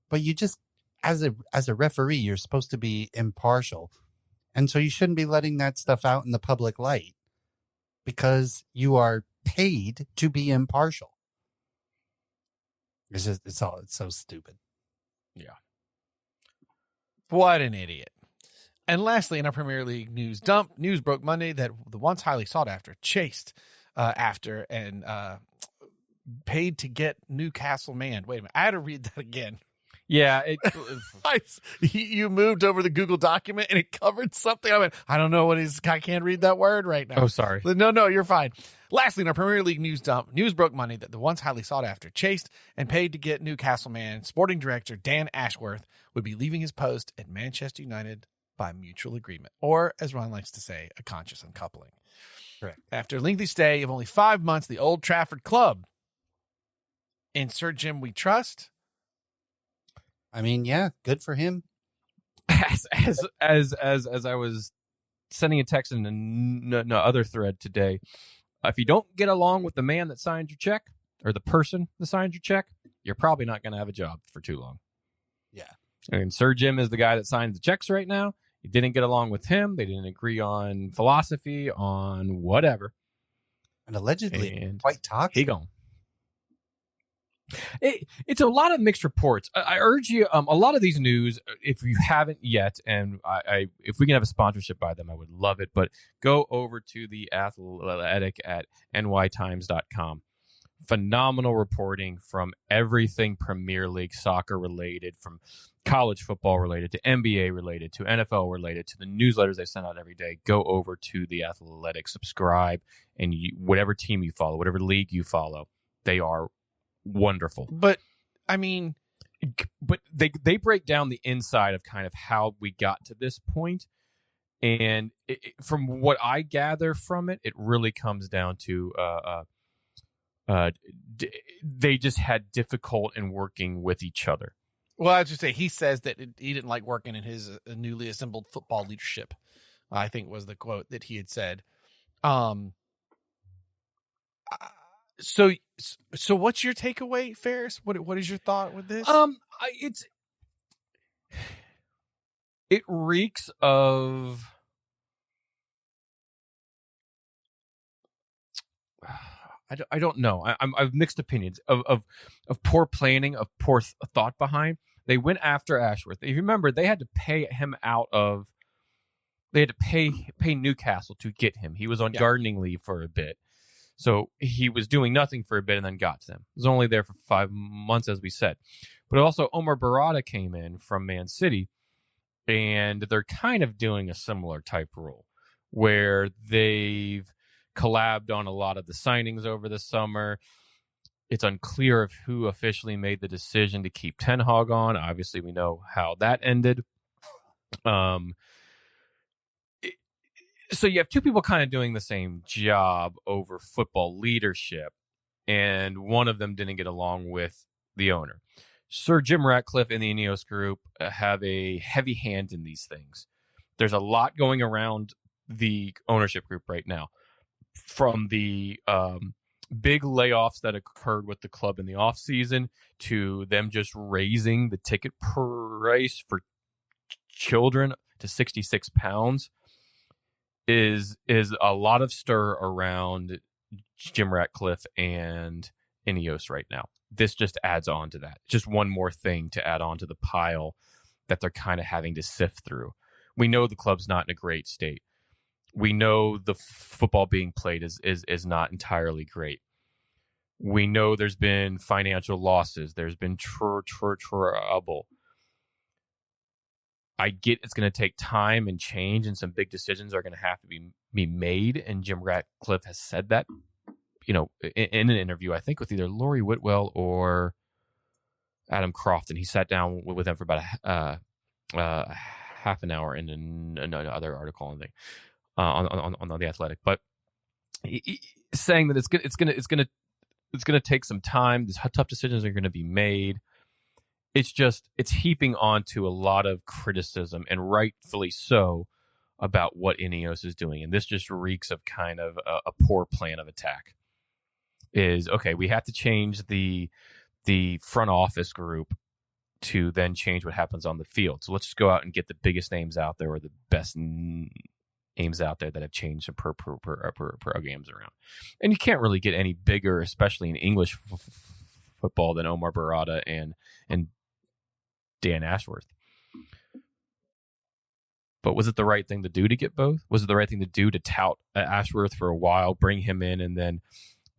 but you just, as a referee, you're supposed to be impartial, and so you shouldn't be letting that stuff out in the public light, because you are paid to be impartial. It's so stupid. Yeah. What an idiot. And lastly, in our Premier League news dump, news broke Monday that the once highly sought after, chased after, and paid to get Newcastle man. Wait a minute. I had to read that again. Yeah. You moved over the Google document and it covered something. I went, I don't know I can't read that word right now. Oh, sorry. No, you're fine. Lastly, in our Premier League news dump, news broke Monday that the once highly sought after, chased and paid to get Newcastle man, sporting director Dan Ashworth would be leaving his post at Manchester United by mutual agreement, or as Ron likes to say, a conscious uncoupling. Correct. After a lengthy stay of only 5 months, the Old Trafford club, insert Jim we trust. I mean, yeah, good for him. As I was sending a text in another thread today. If you don't get along with the man that signed your check or the person that signed your check, you're probably not going to have a job for too long. Yeah. And Sir Jim is the guy that signs the checks right now. You didn't get along with him. They didn't agree on philosophy, on whatever. And allegedly And quite toxic. he gone. It's a lot of mixed reports. I urge you, a lot of these news, if you haven't yet, and if we can have a sponsorship by them, I would love it. But go over to the Athletic at nytimes.com. Phenomenal reporting from everything Premier League soccer related, from college football related to NBA related to NFL related to the newsletters they send out every day. Go over to the Athletic, subscribe, and whatever team you follow, whatever league you follow, they are wonderful. But I mean, but they break down the inside of kind of how we got to this point, and from what I gather from it, it really comes down to they just had difficult in working with each other. Well, I was just say he says that he didn't like working in his newly assembled football leadership. I think was the quote that he had said. So what's your takeaway, Ferris? What is your thought with this? It reeks of I don't know. I've mixed opinions of poor planning, of poor thought behind. They went after Ashworth. If you remember, they had to pay him out of. They had to pay Newcastle to get him. He was on gardening leave for a bit, so he was doing nothing for a bit and then got to them. He was only there for 5 months, as we said. But also, Omar Barada came in from Man City, and they're kind of doing a similar type role where they've collabed on a lot of the signings over the summer. It's unclear of who officially made the decision to keep Ten Hag on. Obviously, we know how that ended. So you have two people kind of doing the same job over football leadership, and one of them didn't get along with the owner. Sir Jim Ratcliffe and the Ineos group have a heavy hand in these things. There's a lot going around the ownership group right now, from the big layoffs that occurred with the club in the offseason to them just raising the ticket price for children to £66 is a lot of stir around Jim Ratcliffe and Ineos right now. This just adds on to that. Just one more thing to add on to the pile that they're kind of having to sift through. We know the club's not in a great state. We know the football being played is not entirely great. We know there's been financial losses. There's been trouble. I get it's going to take time and change, and some big decisions are going to have to be made. And Jim Ratcliffe has said that, in an interview, I think with either Laurie Whitwell or Adam Croft, and he sat down with them for about a half an hour in another article on the Athletic, but saying that it's gonna take some time. These tough decisions are going to be made. It's heaping onto a lot of criticism, and rightfully so, about what Ineos is doing, and this just reeks of kind of a poor plan of attack. Is okay. We have to change the front office group to then change what happens on the field. So let's just go out and get the biggest names out there, or the best names out there that have changed some programs around. And you can't really get any bigger, especially in English football, than Omar Barada and Dan Ashworth. But was it the right thing to do to get both? Was it the right thing to do to tout Ashworth for a while, bring him in, and then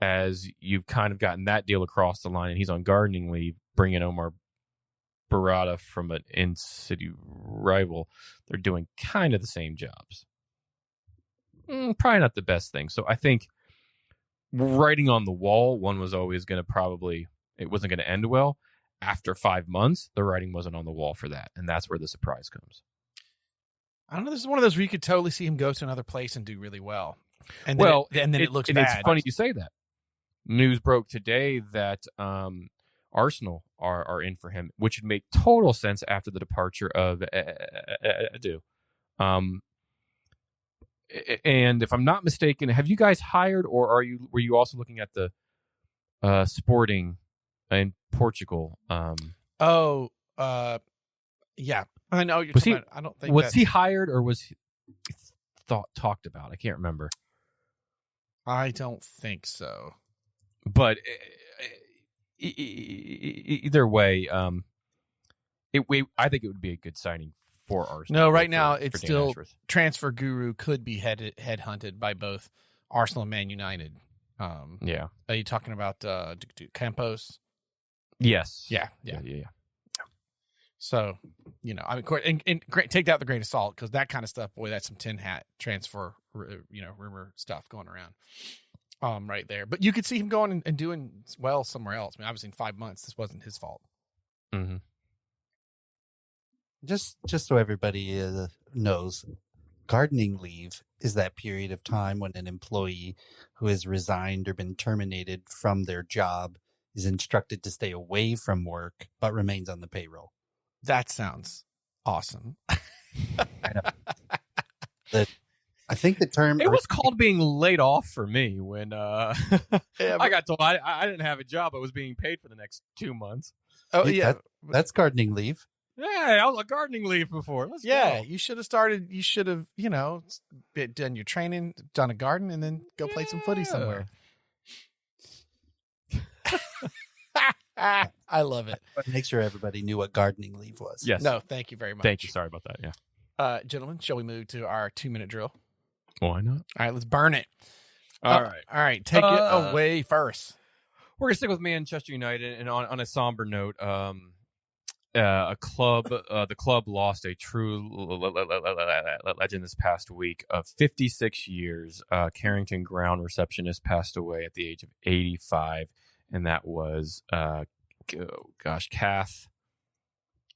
as you've kind of gotten that deal across the line and he's on gardening leave, bring in Omar Barada from an in-city rival? They're doing kind of the same jobs. Probably not the best thing. So I think writing on the wall, one was always going to it wasn't going to end well. After 5 months, the writing wasn't on the wall for that. And that's where the surprise comes. I don't know. This is one of those where you could totally see him go to another place and do really well. And then it looks bad. It's funny you say that. News broke today that Arsenal are in for him, which would make total sense after the departure of Edu. And if I'm not mistaken, have you guys hired, or were you also looking at the Sporting in Portugal? Yeah, I know you're Was talking he? about. I don't think Was he hired, or was he talked about? I can't remember. I don't think so. But either way, I think it would be a good signing for Arsenal. No, right now it's still Ashworth. Transfer Guru could be headhunted by both Arsenal and Man United. Yeah. Are you talking about Campos? Yes. Yeah. So, I mean, and take that with a grain of salt, because that kind of stuff, boy, that's some tin hat transfer, rumor stuff going around. Right there. But you could see him going and doing well somewhere else. I mean, obviously in 5 months, this wasn't his fault. Mm-hmm. Just so everybody knows, gardening leave is that period of time when an employee who has resigned or been terminated from their job is instructed to stay away from work but remains on the payroll. That sounds awesome. I know. I think the term... It was called being laid off for me when I got told I didn't have a job. I was being paid for the next 2 months. Oh, yeah. That's gardening leave. Yeah, I was on gardening leave before. Let's go. You should have started. You should have, done your training, done a garden, and then go play some footy somewhere. I love it. Make sure everybody knew what gardening leave was. Yes. No, thank you very much. Thank you. Sorry about that. Yeah. Gentlemen, shall we move to our 2-minute drill? Why not? All right, let's burn it. All right. Take it away first. We're gonna stick with Manchester United, and on a somber note, the club lost a true legend this past week. Of 56 years, Carrington Ground receptionist passed away at the age of 85, and that was Kath.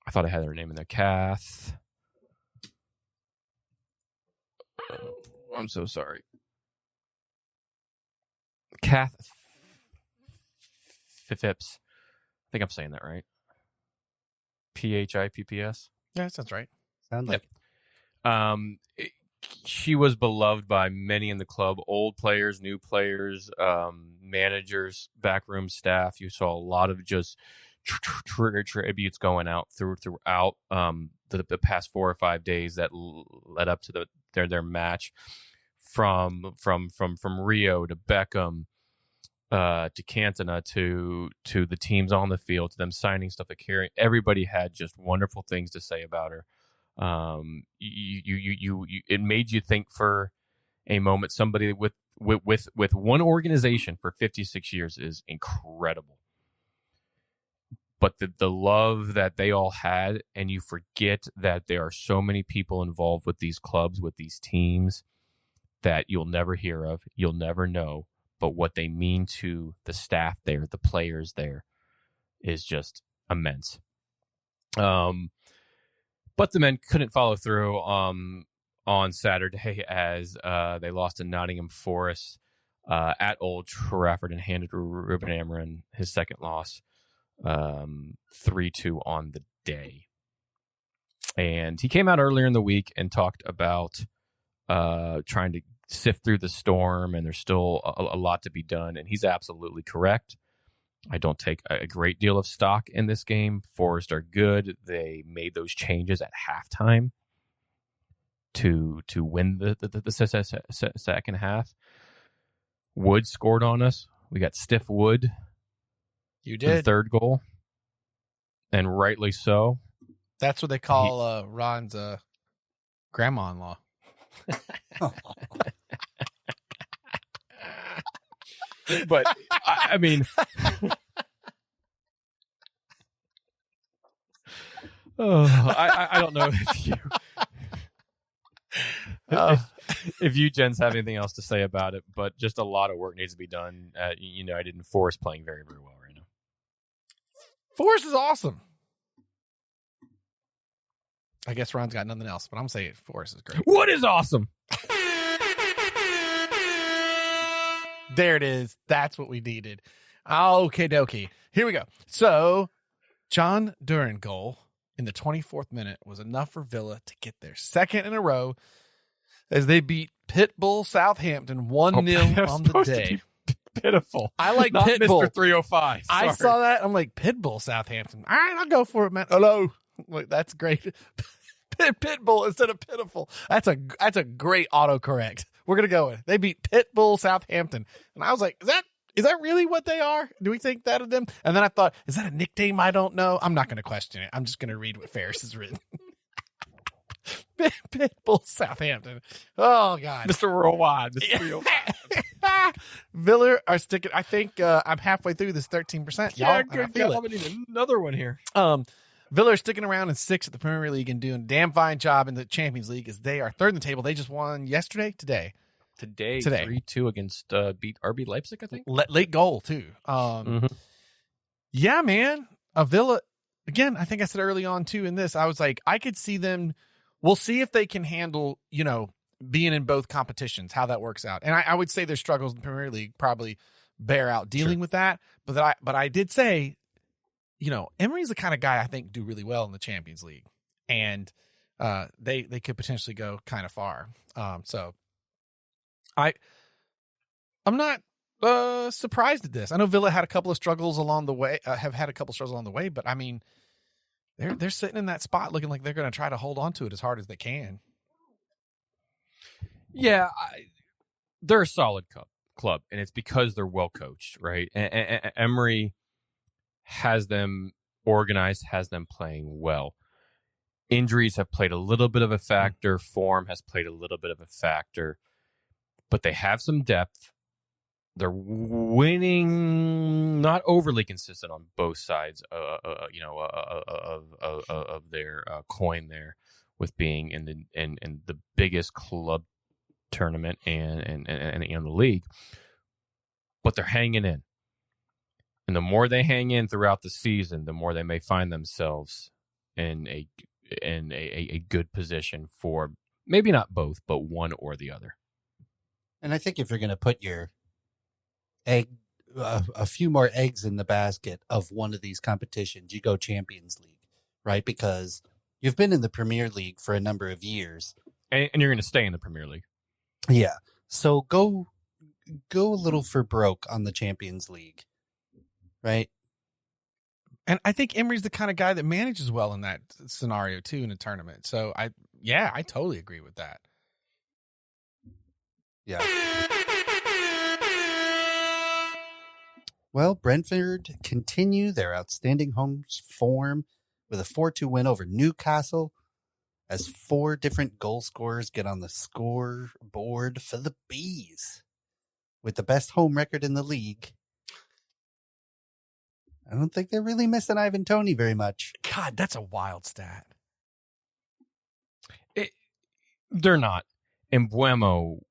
I thought I had her name in there. Kath. I'm so sorry. Kath Phipps. I think I'm saying that right. Phipps. Yeah, that sounds right. Sound like she was beloved by many in the club, old players, new players, managers, backroom staff. You saw a lot of just tributes going out throughout the past 4 or 5 days that led up to their match, from Rio to Beckham, to Cantona, to the teams on the field, to them signing stuff, to carrying. Everybody had just wonderful things to say about her. It made you think for a moment. Somebody with one organization for 56 years is incredible. But the love that they all had, and you forget that there are so many people involved with these clubs, with these teams, that you'll never hear of, you'll never know. But what they mean to the staff there, the players there, is just immense. But the men couldn't follow through on Saturday, as they lost to Nottingham Forest at Old Trafford and handed Ruben Amorim his second loss, 3-2 on the day. And he came out earlier in the week and talked about trying to sift through the storm, and there's still a lot to be done. And he's absolutely correct. I don't take a great deal of stock in this game. Forest are good. They made those changes at halftime to win the second half. Wood scored on us. We got stiff Wood. You did. The third goal, and rightly so. That's what they call Ron's grandma-in-law. But I mean, I don't know if you gents have anything else to say about it, but just a lot of work needs to be done at United, and Forest playing very, very well right now. Forest is awesome. I guess Ron's got nothing else, but I'm saying Forest is great. What is awesome? There it is. That's what we needed. Okay, dokie. Here we go. So, John Duran goal in the 24th minute was enough for Villa to get their second in a row. as they beat Pitbull Southampton 1-0 on the day. Pitiful. I like Not Pitbull. Mr. 305. I Sorry. saw that. I'm like, Pitbull Southampton. All right, I'll go for it, man. Hello. Like, that's great. Pitbull instead of pitiful. That's a great autocorrect. We're gonna go with. They beat Pitbull Southampton, and I was like, is that really what they are? Do we think that of them? And then I thought, is that a nickname I don't know? I'm not going to question it. I'm just going to read what Ferris has written. Pitbull Southampton. Oh, God. Mr. Worldwide. Mr. 305. Villa are sticking. I think I'm halfway through this 13%. Y'all, Yeah, and I good feel job. I need another one here. Villa are sticking around in 6th at the Premier League and doing a damn fine job in the Champions League as they are 3rd in the table. They just won today. Today. 3-2 against beat RB Leipzig, I think. Late goal, too. Yeah, man. A Villa, again, I think I said early on, too, in this, I was like, I could see them. We'll see if they can handle, being in both competitions, how that works out. And I would say their struggles in the Premier League probably bear out dealing with that. But I did say, Emery's the kind of guy I think do really well in the Champions League. And they could potentially go kind of far. So I'm not surprised at this. I know Villa had a couple of struggles along the way, but I mean, they're sitting in that spot looking like they're going to try to hold on to it as hard as they can. Yeah, they're a solid club, and it's because they're well coached, right? And Emery has them organized, has them playing well. Injuries have played a little bit of a factor. Form has played a little bit of a factor. But they have some depth. They're winning, not overly consistent on both sides, of their coin there, with being in the biggest club tournament and the league. But they're hanging in, and the more they hang in throughout the season, the more they may find themselves in a good position for maybe not both, but one or the other. And I think if you're going to put your a few more eggs in the basket of one of these competitions, you go Champions League, right? Because you've been in the Premier League for a number of years. And you're going to stay in the Premier League. Yeah. So go a little for broke on the Champions League, right? And I think Emery's the kind of guy that manages well in that scenario, too, in a tournament. So, I totally agree with that. Yeah. Well, Brentford continue their outstanding home form with a 4-2 win over Newcastle as 4 different goal scorers get on the scoreboard for the Bees. With the best home record in the league, I don't think they're really missing Ivan Toney very much. God, that's a wild stat. They're not. And Buemo,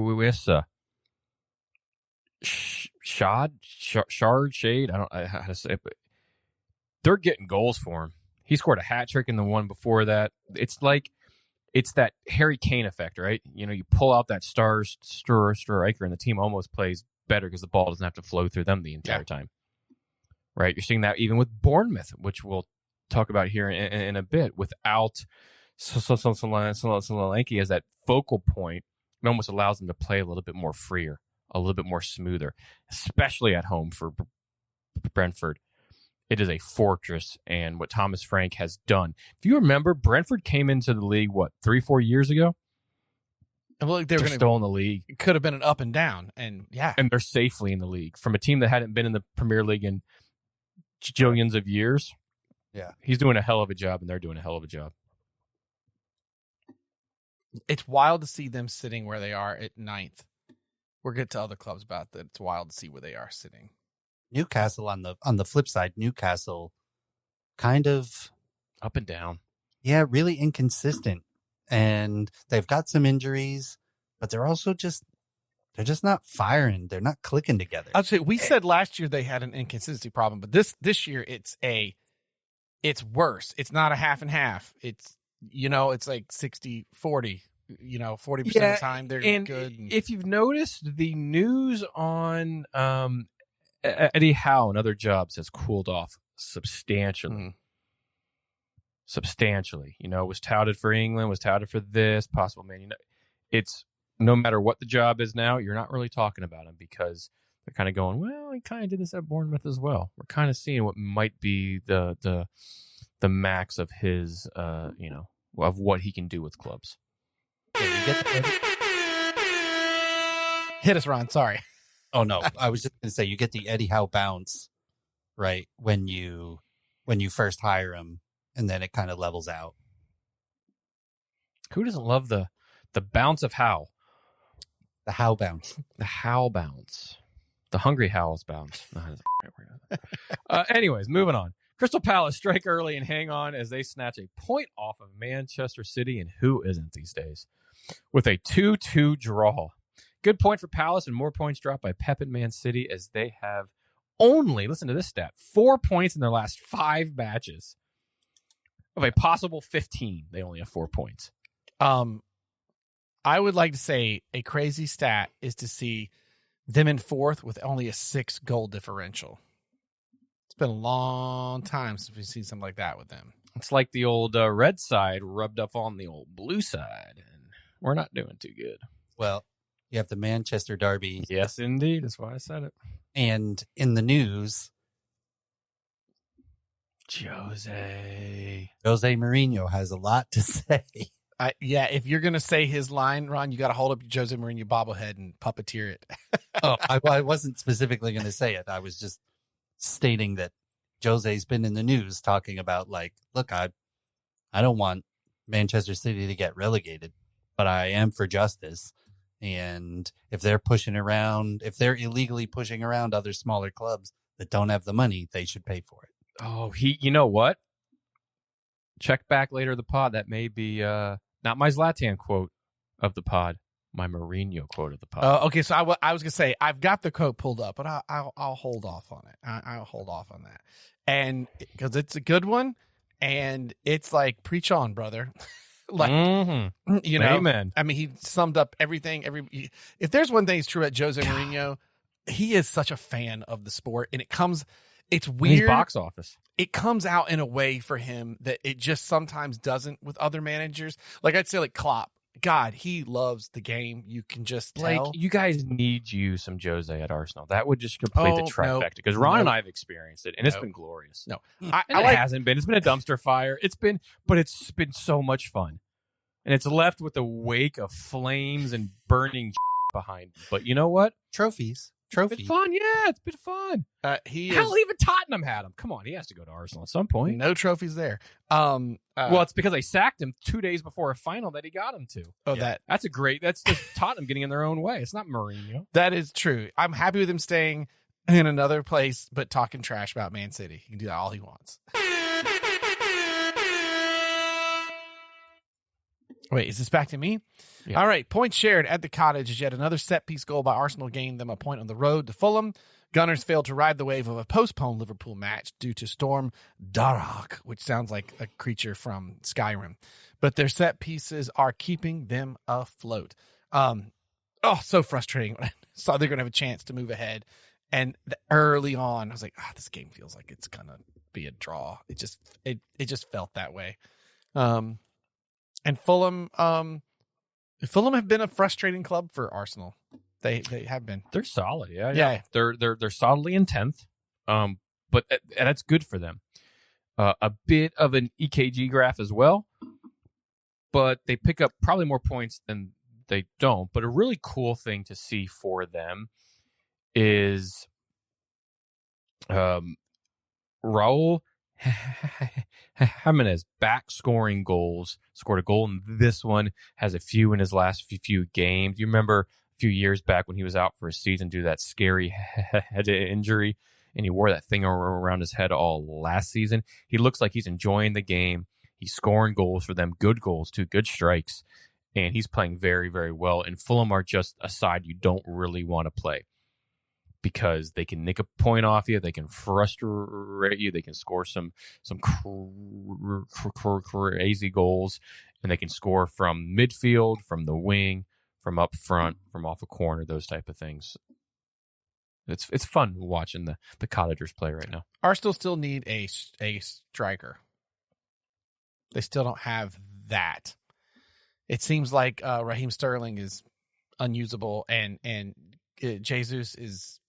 Wissa, Shade, I don't know how to say it, but they're getting goals for him. He scored a hat trick in the one before that. It's that Harry Kane effect, right? You pull out that striker and the team almost plays better because the ball doesn't have to flow through them the entire time. Right? You're seeing that even with Bournemouth, which we'll talk about here in a bit. Without Solanke as that focal point, it almost allows them to play a little bit more freer, a little bit more smoother, especially at home for Brentford. It is a fortress, and what Thomas Frank has done. If you remember, Brentford came into the league, 3-4 years ago? Well, they're still in the league. It could have been an up and down, and they're safely in the league. From a team that hadn't been in the Premier League in jillions of years, he's doing a hell of a job, and they're doing a hell of a job. It's wild to see them sitting where they are at 9th. We'll get to other clubs about that. It's wild to see where they are sitting. Newcastle on the flip side, Newcastle kind of up and down. Yeah, really inconsistent. And they've got some injuries, but they're also they're just not firing. They're not clicking together. I'd say we said last year they had an inconsistency problem, but this year it's worse. It's not a half and half. It's it's like 60-40. 40% of the time they're good. And if you've noticed, the news on Eddie Howe and other jobs has cooled off substantially. substantially. Was touted for England, was touted for this, possible Man. It's no matter what the job is now, you're not really talking about him because they're kind of going, well, he kind of did this at Bournemouth as well. We're kind of seeing what might be the max of his, of what he can do with clubs. Yeah, you get Hit us, Ron. Sorry. Oh no, I was just going to say you get the Eddie Howe bounce, right? When you first hire him, and then it kind of levels out. Who doesn't love the bounce of Howe? The Howe bounce. The Howe bounce. The Hungry Howls bounce. Anyways, moving on. Crystal Palace strike early and hang on as they snatch a point off of Manchester City, and who isn't these days? With a 2-2 draw. Good point for Palace and more points dropped by Pep and Man City as they have only, listen to this stat, 4 points in their last 5 matches. Of a possible 15, they only have 4 points. I would like to say a crazy stat is to see them in 4th with only a 6-goal differential. It's been a long time since we've seen something like that with them. It's like the old red side rubbed up on the old blue side, and we're not doing too good. Well, you have the Manchester Derby. Yes, indeed. That's why I said it. And in the news, Jose Mourinho has a lot to say. Yeah, if you're going to say his line, Ron, you got to hold up your Jose Mourinho bobblehead and puppeteer it. I wasn't specifically going to say it. I was just stating that Jose's been in the news talking about, like, look, I don't want Manchester City to get relegated, but I am for justice. And if they're illegally pushing around other smaller clubs that don't have the money, they should pay for it. Oh, you know what? Check back later in the pod. That may be not my Zlatan quote of the pod, my Mourinho quote of the pod. Okay, so I was going to say, I've got the quote pulled up, but I'll hold off on it. I'll hold off on that. And because it's a good one, and it's like, preach on, brother. Like, Amen. I mean, he summed up everything. If there's one thing that's true at Jose Mourinho, he is such a fan of the sport, and it's weird. He's box office. It comes out in a way for him that it just sometimes doesn't with other managers. Like I'd say, like Klopp. God, he loves the game. You can just tell. Like, you guys need some Jose at Arsenal. That would just complete the trifecta. Because Ron and I have experienced it, and it's been glorious. No, it hasn't been. It's been a dumpster fire. It's been so much fun, and it's left with a wake of flames and burning behind. But you know what? Trophy. It's been fun. Yeah, it's been fun. Hell, even Tottenham had him. Come on, he has to go to Arsenal at some point. No trophies there. Well, it's because they sacked him 2 days before a final that he got him to. Oh, yeah. That's just Tottenham getting in their own way. It's not Mourinho. That is true. I'm happy with him staying in another place, but talking trash about Man City. He can do that all he wants. Wait, is this back to me? Yeah. All right. Points shared at the Cottage is yet another set-piece goal by Arsenal gained them a point on the road to Fulham. Gunners failed to ride the wave of a postponed Liverpool match due to Storm Darroch, which sounds like a creature from Skyrim. But their set pieces are keeping them afloat. So frustrating when I saw they're going to have a chance to move ahead. And early on, I was like, this game feels like it's going to be a draw. It just felt that way. And Fulham have been a frustrating club for Arsenal. They have been. They're solid, yeah. They're solidly in 10th. But that's good for them. A bit of an EKG graph as well, but they pick up probably more points than they don't. But a really cool thing to see for them is Raul Jimenez back scoring goals. Scored a goal in this one, has a few in his last few games. You remember a few years back when he was out for a season due to that scary head injury, and he wore that thing around his head all last season. He looks like he's enjoying the game. He's scoring goals for them, good goals too, good strikes, and he's playing very, very well. And Fulham are just a side you don't really want to play, because they can nick a point off you, they can frustrate you, they can score some crazy goals, and they can score from midfield, from the wing, from up front, from off a corner, those type of things. It's fun watching the Cottagers play right now. Arsenal still need a striker. They still don't have that. It seems like Raheem Sterling is unusable, and Jesus is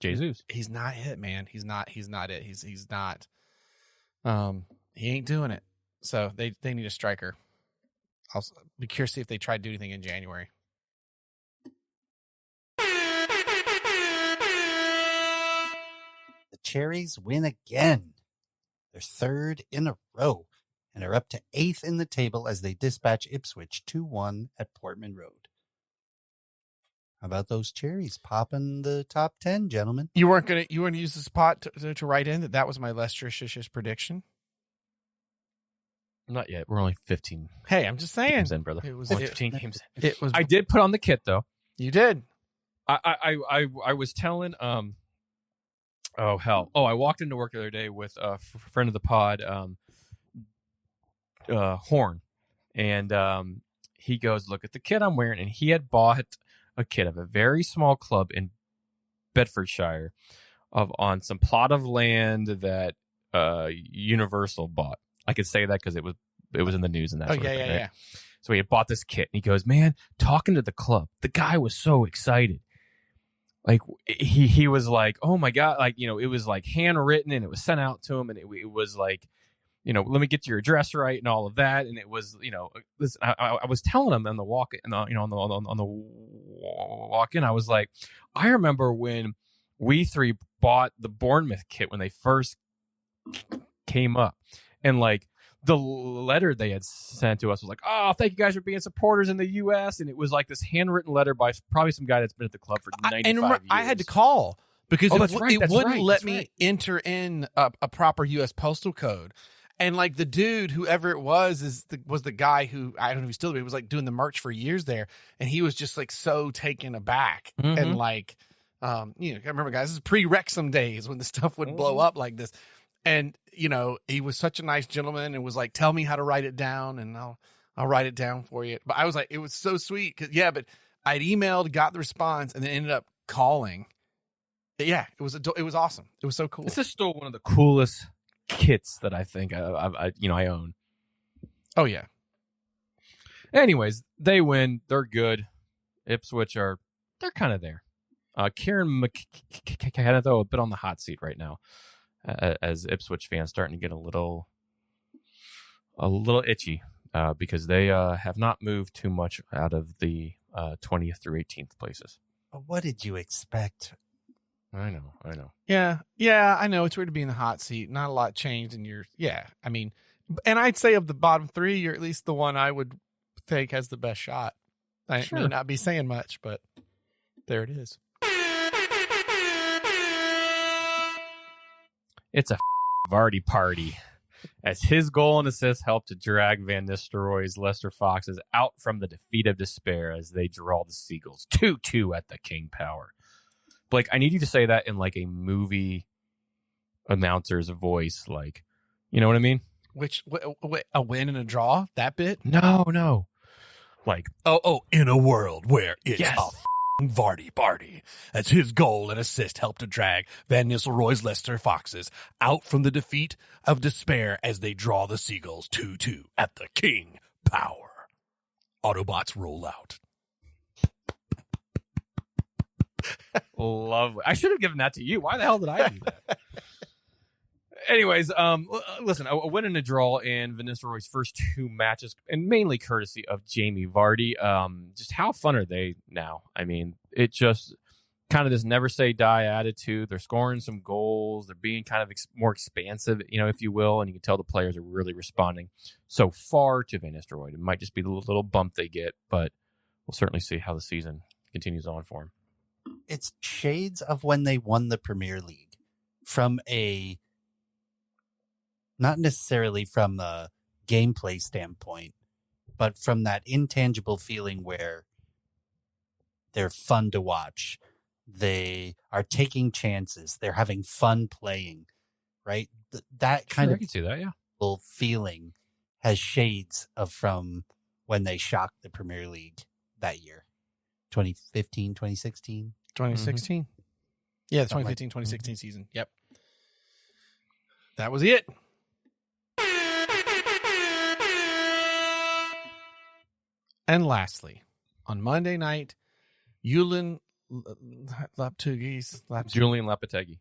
Jesus. He's not it, man. He's not it. He's not. He ain't doing it. So they need a striker. I'll be curious to see if they try to do anything in January. The Cherries win again. They're third in a row and are up to 8th in the table as they dispatch Ipswich 2-1 at Portman Road. How about those Cherries popping the top 10, gentlemen? You weren't gonna use the spot to write in that was my Leicester-Shish's prediction. Not yet. We're only 15. Hey, I'm just saying. Games in, brother. It was 15 games in. It was. I did put on the kit though. You did. I was telling oh hell. Oh, I walked into work the other day with a friend of the pod, Horn, and he goes, "Look at the kit I'm wearing," and he had bought a kit of a very small club in Bedfordshire on some plot of land that Universal bought. I could say that because it was in the news and that sort of thing. Right? So he had bought this kit, and he goes, "Man, talking to the club, the guy was so excited. Like he was like, oh my God, like, you know, it was like handwritten and it was sent out to him, and it was like, you know, let me get your address right and all of that. And it was, you know, listen, I was telling him on the walk, on the walk in, I was like, I remember when we three bought the Bournemouth kit when they first came up, and like the letter they had sent to us was like, oh, thank you guys for being supporters in the U.S. And it was like this handwritten letter by probably some guy that's been at the club for 95 years. I had to call because it wouldn't let me enter in a proper U.S. postal code. And like the dude, whoever it was the guy who, I don't know if he's still there, he was like doing the merch for years there. And he was just like so taken aback. Mm-hmm. And like, I remember, guys, this is pre-Wrexham days when the stuff would blow up like this. And, you know, he was such a nice gentleman and was like, tell me how to write it down and I'll write it down for you. But I was like, it was so sweet. But I'd emailed, got the response, and then ended up calling. Yeah, it was awesome. It was so cool. This is still one of the coolest kits that I think I own. Oh, yeah. Anyways, they win. They're good. Ipswich they're kind of there. Kieran McKenna, though, a bit on the hot seat right now. As Ipswich fans starting to get a little itchy because they have not moved too much out of the 20th through 18th places. What did you expect? I know. Yeah, I know. It's weird to be in the hot seat. Not a lot changed in your. Yeah, I mean, and I'd say of the bottom three, you're at least the one I would think has the best shot. I may not be saying much, but there it is. It's a Vardy party, as his goal and assist helped to drag Van Nistelrooy's Leicester Foxes out from the defeat of despair as they draw the Seagulls 2-2 at the King Power. Blake, I need you to say that in like a movie announcer's voice, like, you know what I mean? Which a win and a draw? That bit? No. Like, in a world where it's yes. Vardy party, as his goal and assist helped to drag Van Nistelrooy's Leicester Foxes out from the defeat of despair as they draw the Seagulls 2-2 at the King Power. Autobots roll out. Lovely. I should have given that to you. Why the hell did I do that? Anyways, listen, a win and a draw in Van Nistelrooy's first two matches, and mainly courtesy of Jamie Vardy. Just how fun are they now? I mean, it just kind of this never say die attitude. They're scoring some goals. They're being kind of more expansive, if you will, and you can tell the players are really responding so far to Van Nistelrooy. It might just be the little bump they get, but we'll certainly see how the season continues on for him. It's shades of when they won the Premier League from not necessarily from a gameplay standpoint, but from that intangible feeling where they're fun to watch. They are taking chances. They're having fun playing, right? That kind of I can see that, yeah. Feeling has shades of from when they shocked the Premier League that year. 2015, 2016? 2016. Mm-hmm. Yeah, the 2015-2016 season. Yep. That was it. And lastly, on Monday night, Julian Lopetegui.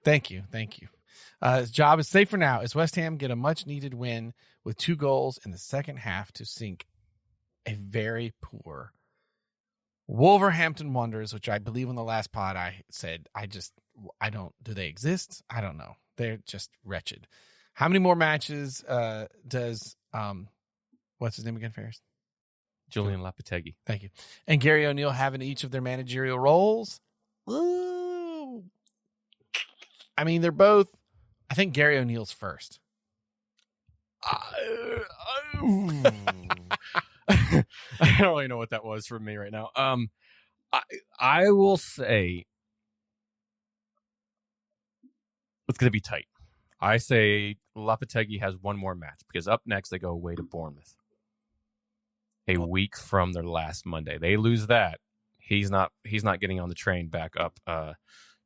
Thank you. His job is safe for now as West Ham get a much-needed win with 2 goals in the second half to sink a very poor Wolverhampton Wanderers, which I believe in the last pod I said, do they exist? I don't know. They're just wretched. How many more matches does, what's his name again, Ferris? Julian Lopetegui. Thank you. And Gary O'Neill have in each of their managerial roles? Ooh. I mean, they're both, I think Gary O'Neill's first. I don't really know what that was for me right now. I will say it's going to be tight. I say Lopetegui has one more match because up next they go away to Bournemouth. A week from their last Monday. They lose that. He's not getting on the train back up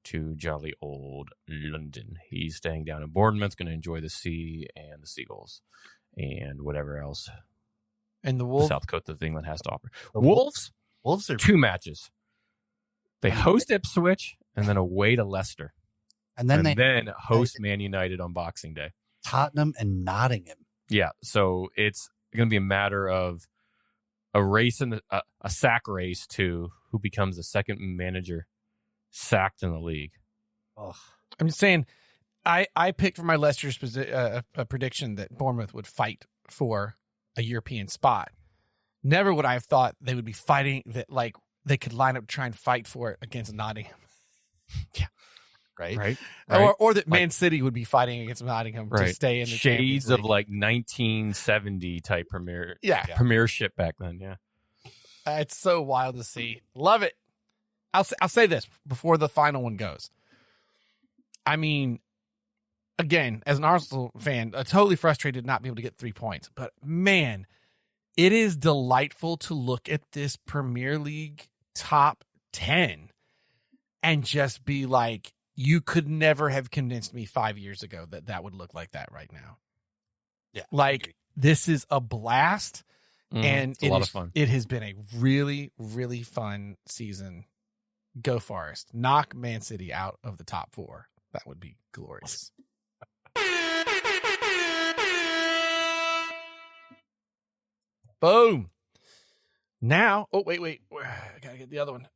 to jolly old London. He's staying down in Bournemouth, going to enjoy the sea and the seagulls and whatever else. And the Wolves, South Coast of England has to offer. Wolves are 2 matches. They host Ipswich and then away to Leicester. And then host Man United on Boxing Day. Tottenham and Nottingham. Yeah, so it's going to be a matter of a race in a sack race to who becomes the second manager sacked in the league. Oh. I'm just saying, I picked for my Leicester's a prediction that Bournemouth would fight for a European spot. Never would I have thought they would be fighting that, like they could line up to try and fight for it against Nottingham. Yeah. Right. Or that Man City would be fighting against Nottingham to stay in the shades of like 1970 type premiership back then. Yeah. It's so wild to see. Love it. I'll say this before the final one goes. I mean, again, as an Arsenal fan, totally frustrated not being able to get 3 points. But man, it is delightful to look at this Premier League top 10 and just be like, you could never have convinced me 5 years ago that would look like that right now. Yeah. Like, this is a blast. And it's a lot of fun. It has been a really, really fun season. Go Forest. Knock Man City out of the top 4. That would be glorious. Boom. Now, wait. I gotta get the other one.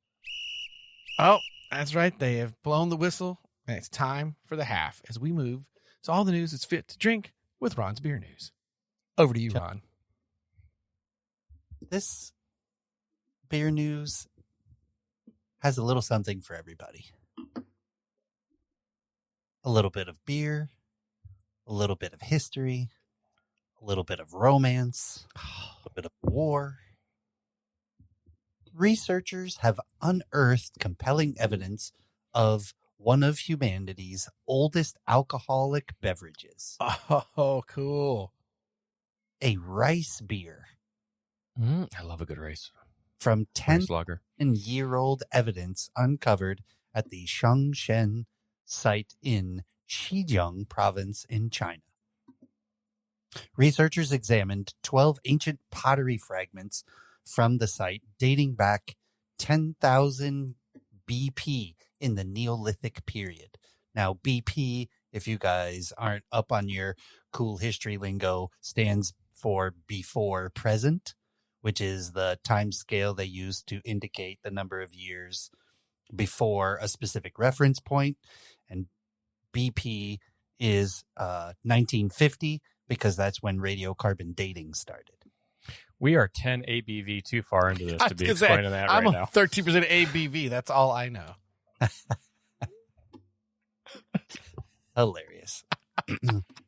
Oh, that's right. They have blown the whistle, and it's time for the half as we move. So all the news is fit to drink with Ron's Beer News. Over to you, Ron. This beer news has a little something for everybody. A little bit of beer, a little bit of history, a little bit of romance, a little bit of war. Researchers have unearthed compelling evidence of one of humanity's oldest alcoholic beverages. Oh, cool. A rice beer. I love a good race. From 10-year-old evidence uncovered at the Shangshen site in Xinjiang province in China. Researchers examined 12 ancient pottery fragments from the site dating back 10,000 BP in the Neolithic period. Now, BP, if you guys aren't up on your cool history lingo, stands for before present, which is the time scale they use to indicate the number of years before a specific reference point. And BP is 1950 because that's when radiocarbon dating started. We are 10 ABV too far into this to be explaining that right now. I'm 13% ABV. That's all I know. Hilarious.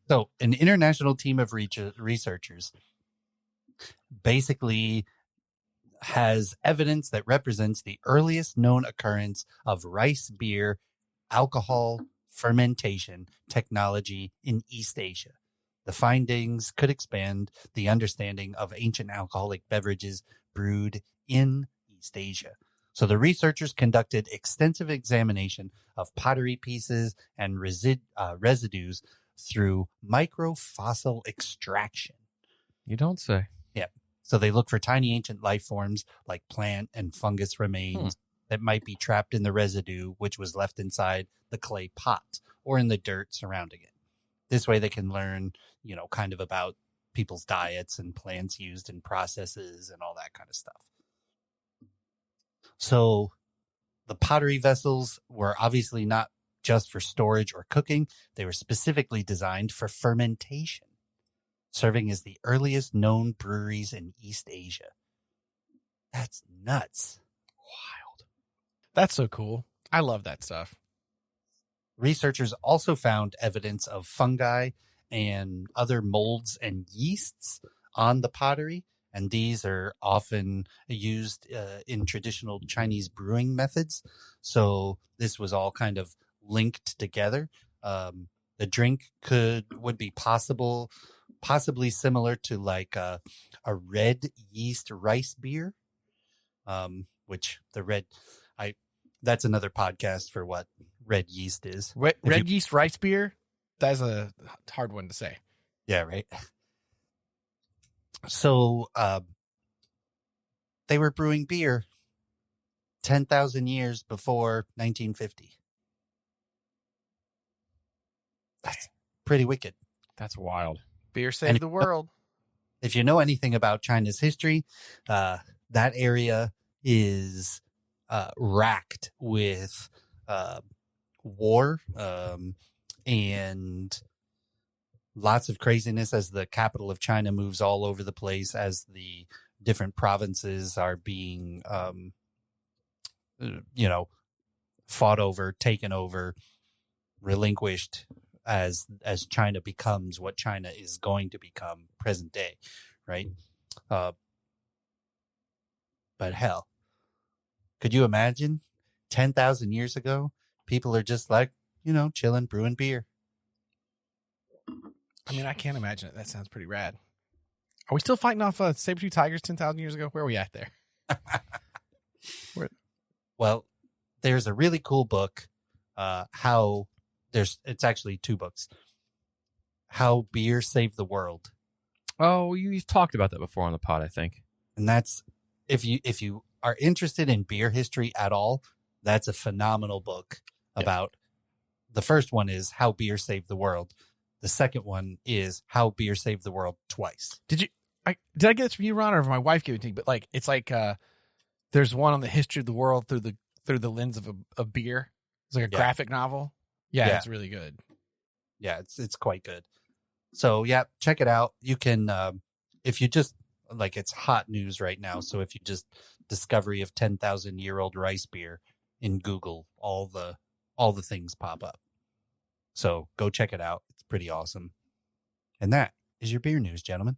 So an international team of researchers basically has evidence that represents the earliest known occurrence of rice beer alcohol fermentation technology in East Asia. The findings could expand the understanding of ancient alcoholic beverages brewed in East Asia. So the researchers conducted extensive examination of pottery pieces and residues through microfossil extraction. You don't say. Yeah. So they look for tiny ancient life forms like plant and fungus remains that might be trapped in the residue, which was left inside the clay pot or in the dirt surrounding it. This way they can learn, kind of about people's diets and plants used in processes and all that kind of stuff. So the pottery vessels were obviously not just for storage or cooking. They were specifically designed for fermentation, serving as the earliest known breweries in East Asia. That's nuts. Wild. That's so cool. I love that stuff. Researchers also found evidence of fungi and other molds and yeasts on the pottery, and these are often used in traditional Chinese brewing methods. So this was all kind of linked together. The drink would be possibly similar to like a red yeast rice beer, which that's another podcast for what red yeast is. Red yeast rice beer? That's a hard one to say. Yeah, right. So they were brewing beer 10,000 years before 1950. That's pretty wicked. That's wild. Beer saved the world. If you know anything about China's history, that area is racked with war and lots of craziness as the capital of China moves all over the place, as the different provinces are being, fought over, taken over, relinquished as China becomes what China is going to become present day, right? But hell, could you imagine 10,000 years ago, people are just like, chilling, brewing beer. I mean, I can't imagine it. That sounds pretty rad. Are we still fighting off saber-tooth tigers 10,000 years ago? Where are we at there? Well, there's a really cool book. It's actually 2 books. How Beer Saved the World. Oh, you've talked about that before on the pod, I think. And that's, if you are interested in beer history at all, that's a phenomenal book about. The first one is How Beer Saved the World. The second one is How Beer Saved the World twice. Did I get this from you, Ron, or my wife gave it to me? But it's like there's one on the history of the world through the lens of a beer. It's like a graphic novel. Yeah, it's really good. Yeah, it's quite good. So yeah, check it out. You can if you just it's hot news right now. So if you just discovery of 10,000-year-old rice beer in Google, all the things pop up. So go check it out. It's pretty awesome. And that is your beer news, gentlemen.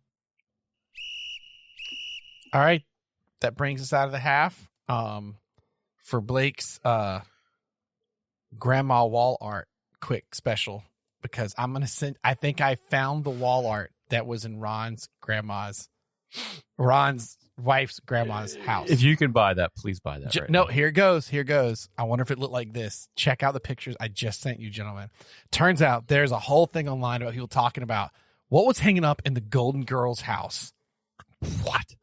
All right. That brings us out of the half. For Blake's grandma wall art quick special, because I'm going to send, I think I found the wall art that was in Ron's wife's grandma's house. If you can buy that, please buy that. Right now. Here goes. I wonder if it looked like this. Check out the pictures I just sent you, gentlemen. Turns out there's a whole thing online about people talking about what was hanging up in the Golden Girls' house. What?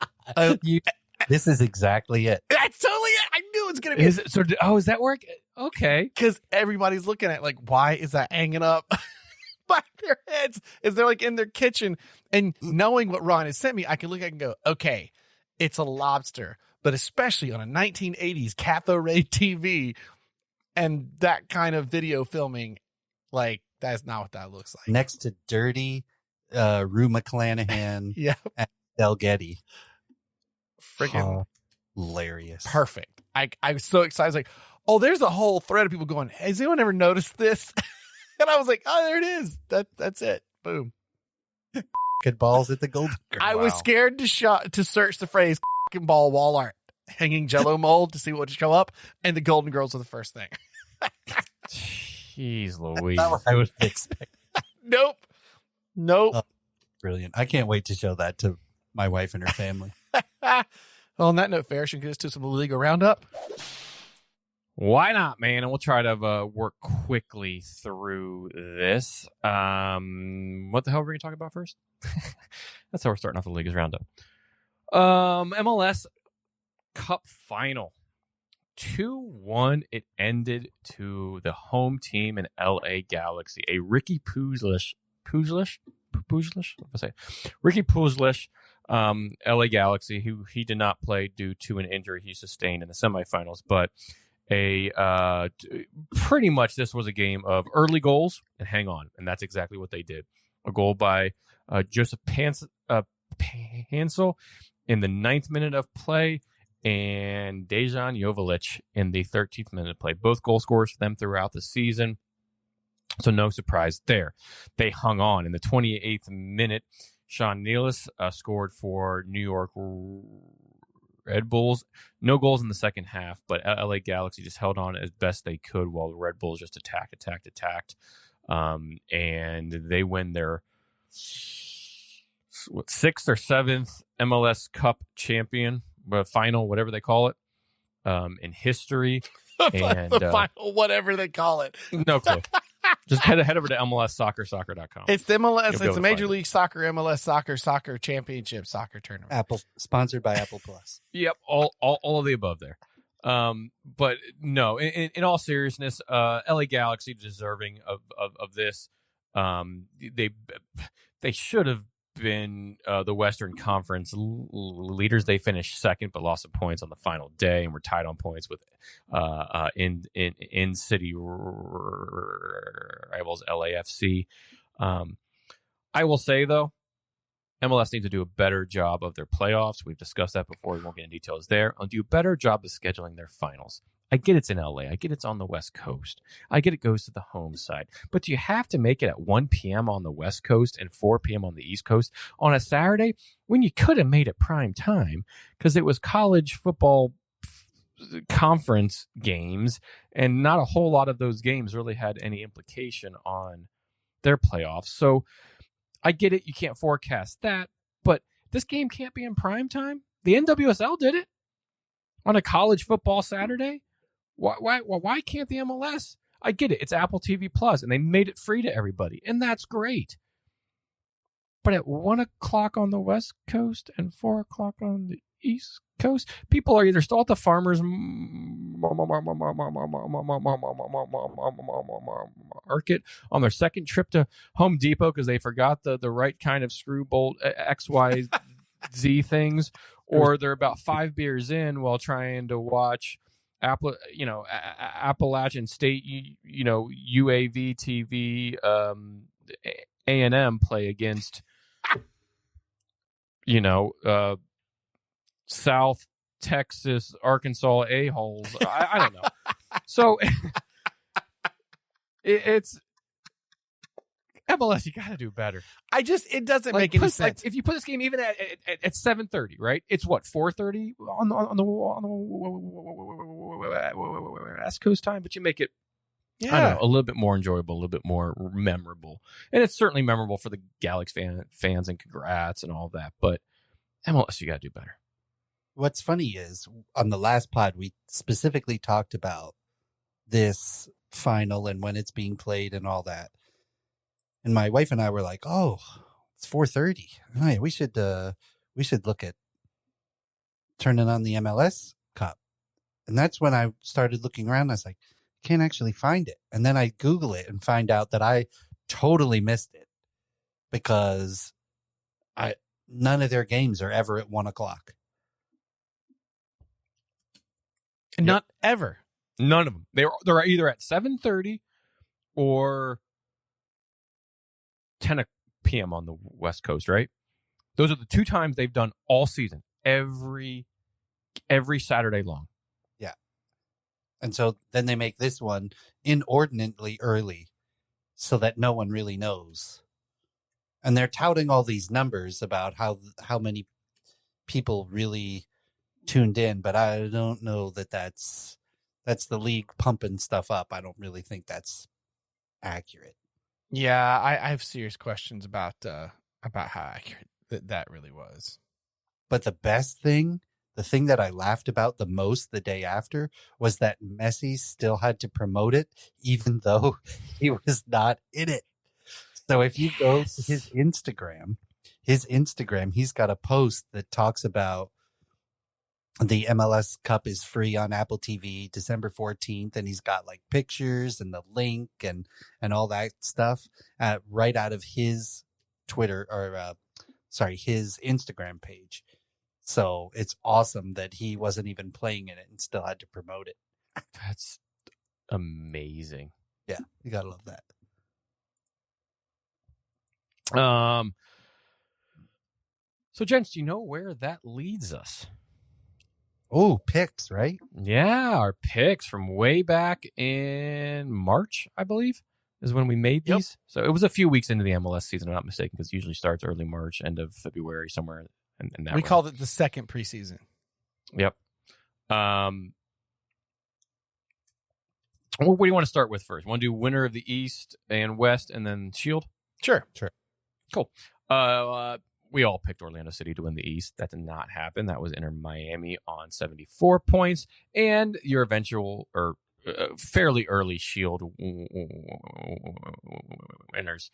This is exactly it. That's totally it. I knew it was going to be. Is that work? Okay. Because everybody's looking at why is that hanging up by their heads? Is they're in their kitchen, and knowing what Ron has sent me, I can look at it and go, okay, it's a lobster, but especially on a 1980s cathode ray TV and that kind of video filming, that's not what that looks like. Next to dirty Rue McClanahan and Del Getty. Freaking hilarious. Perfect. I was so excited. I was there's a whole thread of people going, has anyone ever noticed this? And I was like, oh, there it is. That's it. Boom. Good balls at the Golden Girl. I was scared to search the phrase ball wall art hanging Jello mold to see what would show up, and the Golden Girls were the first thing. Jeez Louise. That's what I would expect. Nope. Brilliant. I can't wait to show that to my wife and her family. Well, on that note, Ferris, you can get us to some legal roundup. Why not, man? And we'll try to work quickly through this. What the hell were we going to talk about first? That's how we're starting off the League's Roundup. MLS Cup final. 2-1. It ended to the home team in LA Galaxy. A Ricky Puzlish. Ricky Puzlish, LA Galaxy, who he did not play due to an injury he sustained in the semifinals, but pretty much this was a game of early goals and hang on, and that's exactly what they did. A goal by Joseph Hansel in the 9th minute of play, and Dejan Joveljic in the 13th minute of play. Both goal scorers for them throughout the season, so no surprise there. They hung on. In the 28th minute, Sean Nealis scored for New York Red Bulls. No goals in the second half, but LA Galaxy just held on as best they could while the Red Bulls just attacked. And they win their 6th or 7th MLS Cup champion, final, whatever they call it, in history. And the final, whatever they call it. No clue. Just head over to MLSsoccer.com. It's the MLS. It's the Major League Soccer MLS Soccer Championship soccer tournament. Apple, sponsored by Apple Plus. Yep, all of the above there. But no, in all seriousness, LA Galaxy deserving of this. They should have been the Western Conference leaders. They finished second, but lost some points on the final day, and were tied on points with in city rivals LAFC. I will say though, MLS needs to do a better job of their playoffs. We've discussed that before. We won't get into details there. I'll do a better job of scheduling their finals. I get it's in LA. I get it's on the West Coast. I get it goes to the home side. But do you have to make it at 1 p.m. on the West Coast and 4 p.m. on the East Coast on a Saturday when you could have made it prime time because it was college football conference games, and not a whole lot of those games really had any implication on their playoffs. So I get it. You can't forecast that, but this game can't be in prime time. The NWSL did it on a college football Saturday. Why can't the MLS? I get it. It's Apple TV Plus, and they made it free to everybody, and that's great. But at 1 o'clock on the West Coast and 4 o'clock on the East Coast, people are either still at the farmers market on their second trip to Home Depot because they forgot the right kind of screw bolt XYZ things, or they're about 5 beers in while trying to watch Appalachian State, UAV TV, A&M play against, South Texas, Arkansas a-holes. I don't know. So it's MLS. You got to do better. It doesn't make any sense. If you put this game even at 7:30, right? It's what, 4:30 on the West Coast time, but you make it, I don't know, a little bit more enjoyable, a little bit more memorable, and it's certainly memorable for the Galaxy fans. And congrats and all that, but MLS, you got to do better. What's funny is on the last pod, we specifically talked about this final and when it's being played and all that. And my wife and I were like, "Oh, it's 4:30. Oh, yeah, we should look at turning on the MLS Cup." And that's when I started looking around. I was like, I can't actually find it. And then I Google it and find out that I totally missed it because none of their games are ever at 1 o'clock. Not ever. None of them. They're either at 7:30 or 10 p.m. on the West Coast, right? Those are the two times they've done all season, every Saturday long. Yeah. And so then they make this one inordinately early so that no one really knows. And they're touting all these numbers about how many people really tuned in, but I don't know that that's the league pumping stuff up. I don't really think that's accurate. Yeah, I have serious questions about how accurate that really was. But the thing that I laughed about the most the day after was that Messi still had to promote it, even though he was not in it. So if you go to his Instagram, his Instagram, he's got a post that talks about the MLS Cup is free on Apple TV December 14th, and he's got like pictures and the link and all that stuff right out of his Twitter or his Instagram page. So it's awesome that he wasn't even playing in it and still had to promote it. That's amazing. Yeah, you gotta love that. So, gents, do you know where that leads us? Oh, picks, right? Yeah, our picks from way back in March, I believe, is when we made these. So it was a few weeks into the MLS season, if I'm not mistaken, because it usually starts early March, end of February, somewhere in that. We called it the second preseason. Yep. What do you want to start with first? Want to do winner of the East and West, and then Shield? Sure. Cool. We all picked Orlando City to win the East. That did not happen. That was Inter Miami on 74 points. And your eventual or fairly early Shield winners,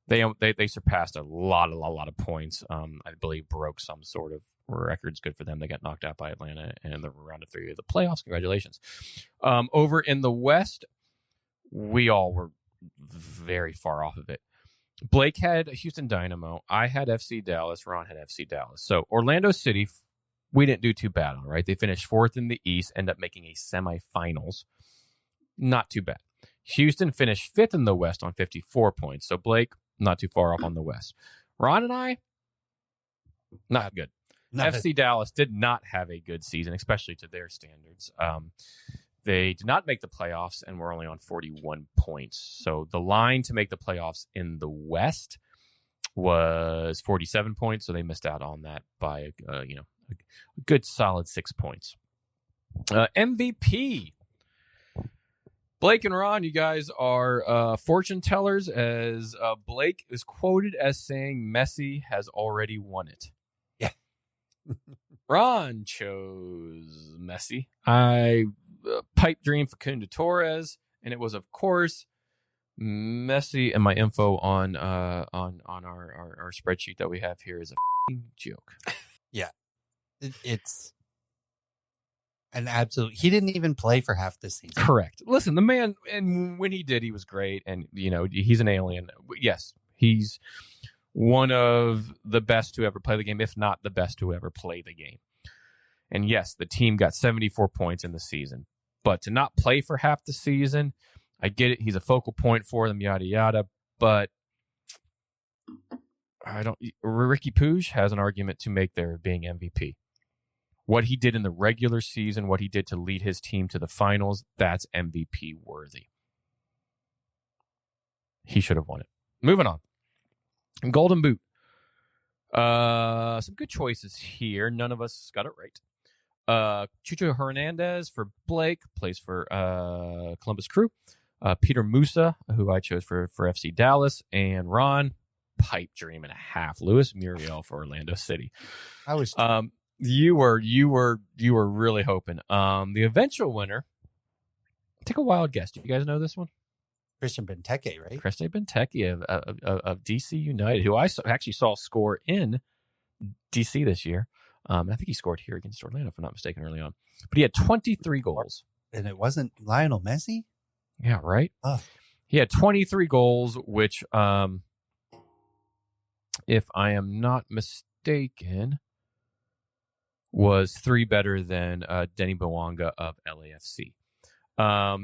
they surpassed a lot of points. I believe broke some sort of records. Good for them. They got knocked out by Atlanta in the round of 3 of the playoffs. Congratulations. Over in the West, we all were very far off of it. Blake had Houston Dynamo. I had FC Dallas. Ron had FC Dallas. So Orlando City, we didn't do too bad on, right? They finished 4th in the East, end up making a semifinals. Not too bad. Houston finished 5th in the West on 54 points. So Blake, not too far off on the West. Ron and I, not good. FC Dallas did not have a good season, especially to their standards. They did not make the playoffs and were only on 41 points. So the line to make the playoffs in the West was 47 points. So they missed out on that by a good solid 6 points. MVP. Blake and Ron, you guys are fortune tellers, as Blake is quoted as saying Messi has already won it. Yeah. Ron chose Messi. I pipe dream Facundo Torres, and it was, of course, Messi. And my info on our spreadsheet that we have here is a joke. Yeah, it's an absolute. He didn't even play for half the season. Correct. Listen, the man, and when he did, he was great, and he's an alien. Yes, he's one of the best to ever play the game, if not the best to ever play the game. And yes, the team got 74 points in the season. But to not play for half the season, I get it. He's a focal point for them, yada, yada. But Ricky Puig has an argument to make there of being MVP. What he did in the regular season, what he did to lead his team to the finals, that's MVP worthy. He should have won it. Moving on. Golden Boot. Some good choices here. None of us got it right. Chucho Hernandez for Blake, plays for Columbus Crew. Peter Musa, who I chose for FC Dallas, and Ron, pipe dream and a half. Luis Muriel for Orlando City. I was. You were really hoping. The eventual winner. Take a wild guess. Do you guys know this one? Christian Benteke, right? Christian Benteke of DC United, who I actually saw score in DC this year. I think he scored here against Orlando, if I'm not mistaken, early on. But he had 23 goals. And it wasn't Lionel Messi? Yeah, right? Oh. He had 23 goals, which, if I am not mistaken, was 3 better than Denny Bwanga of LAFC.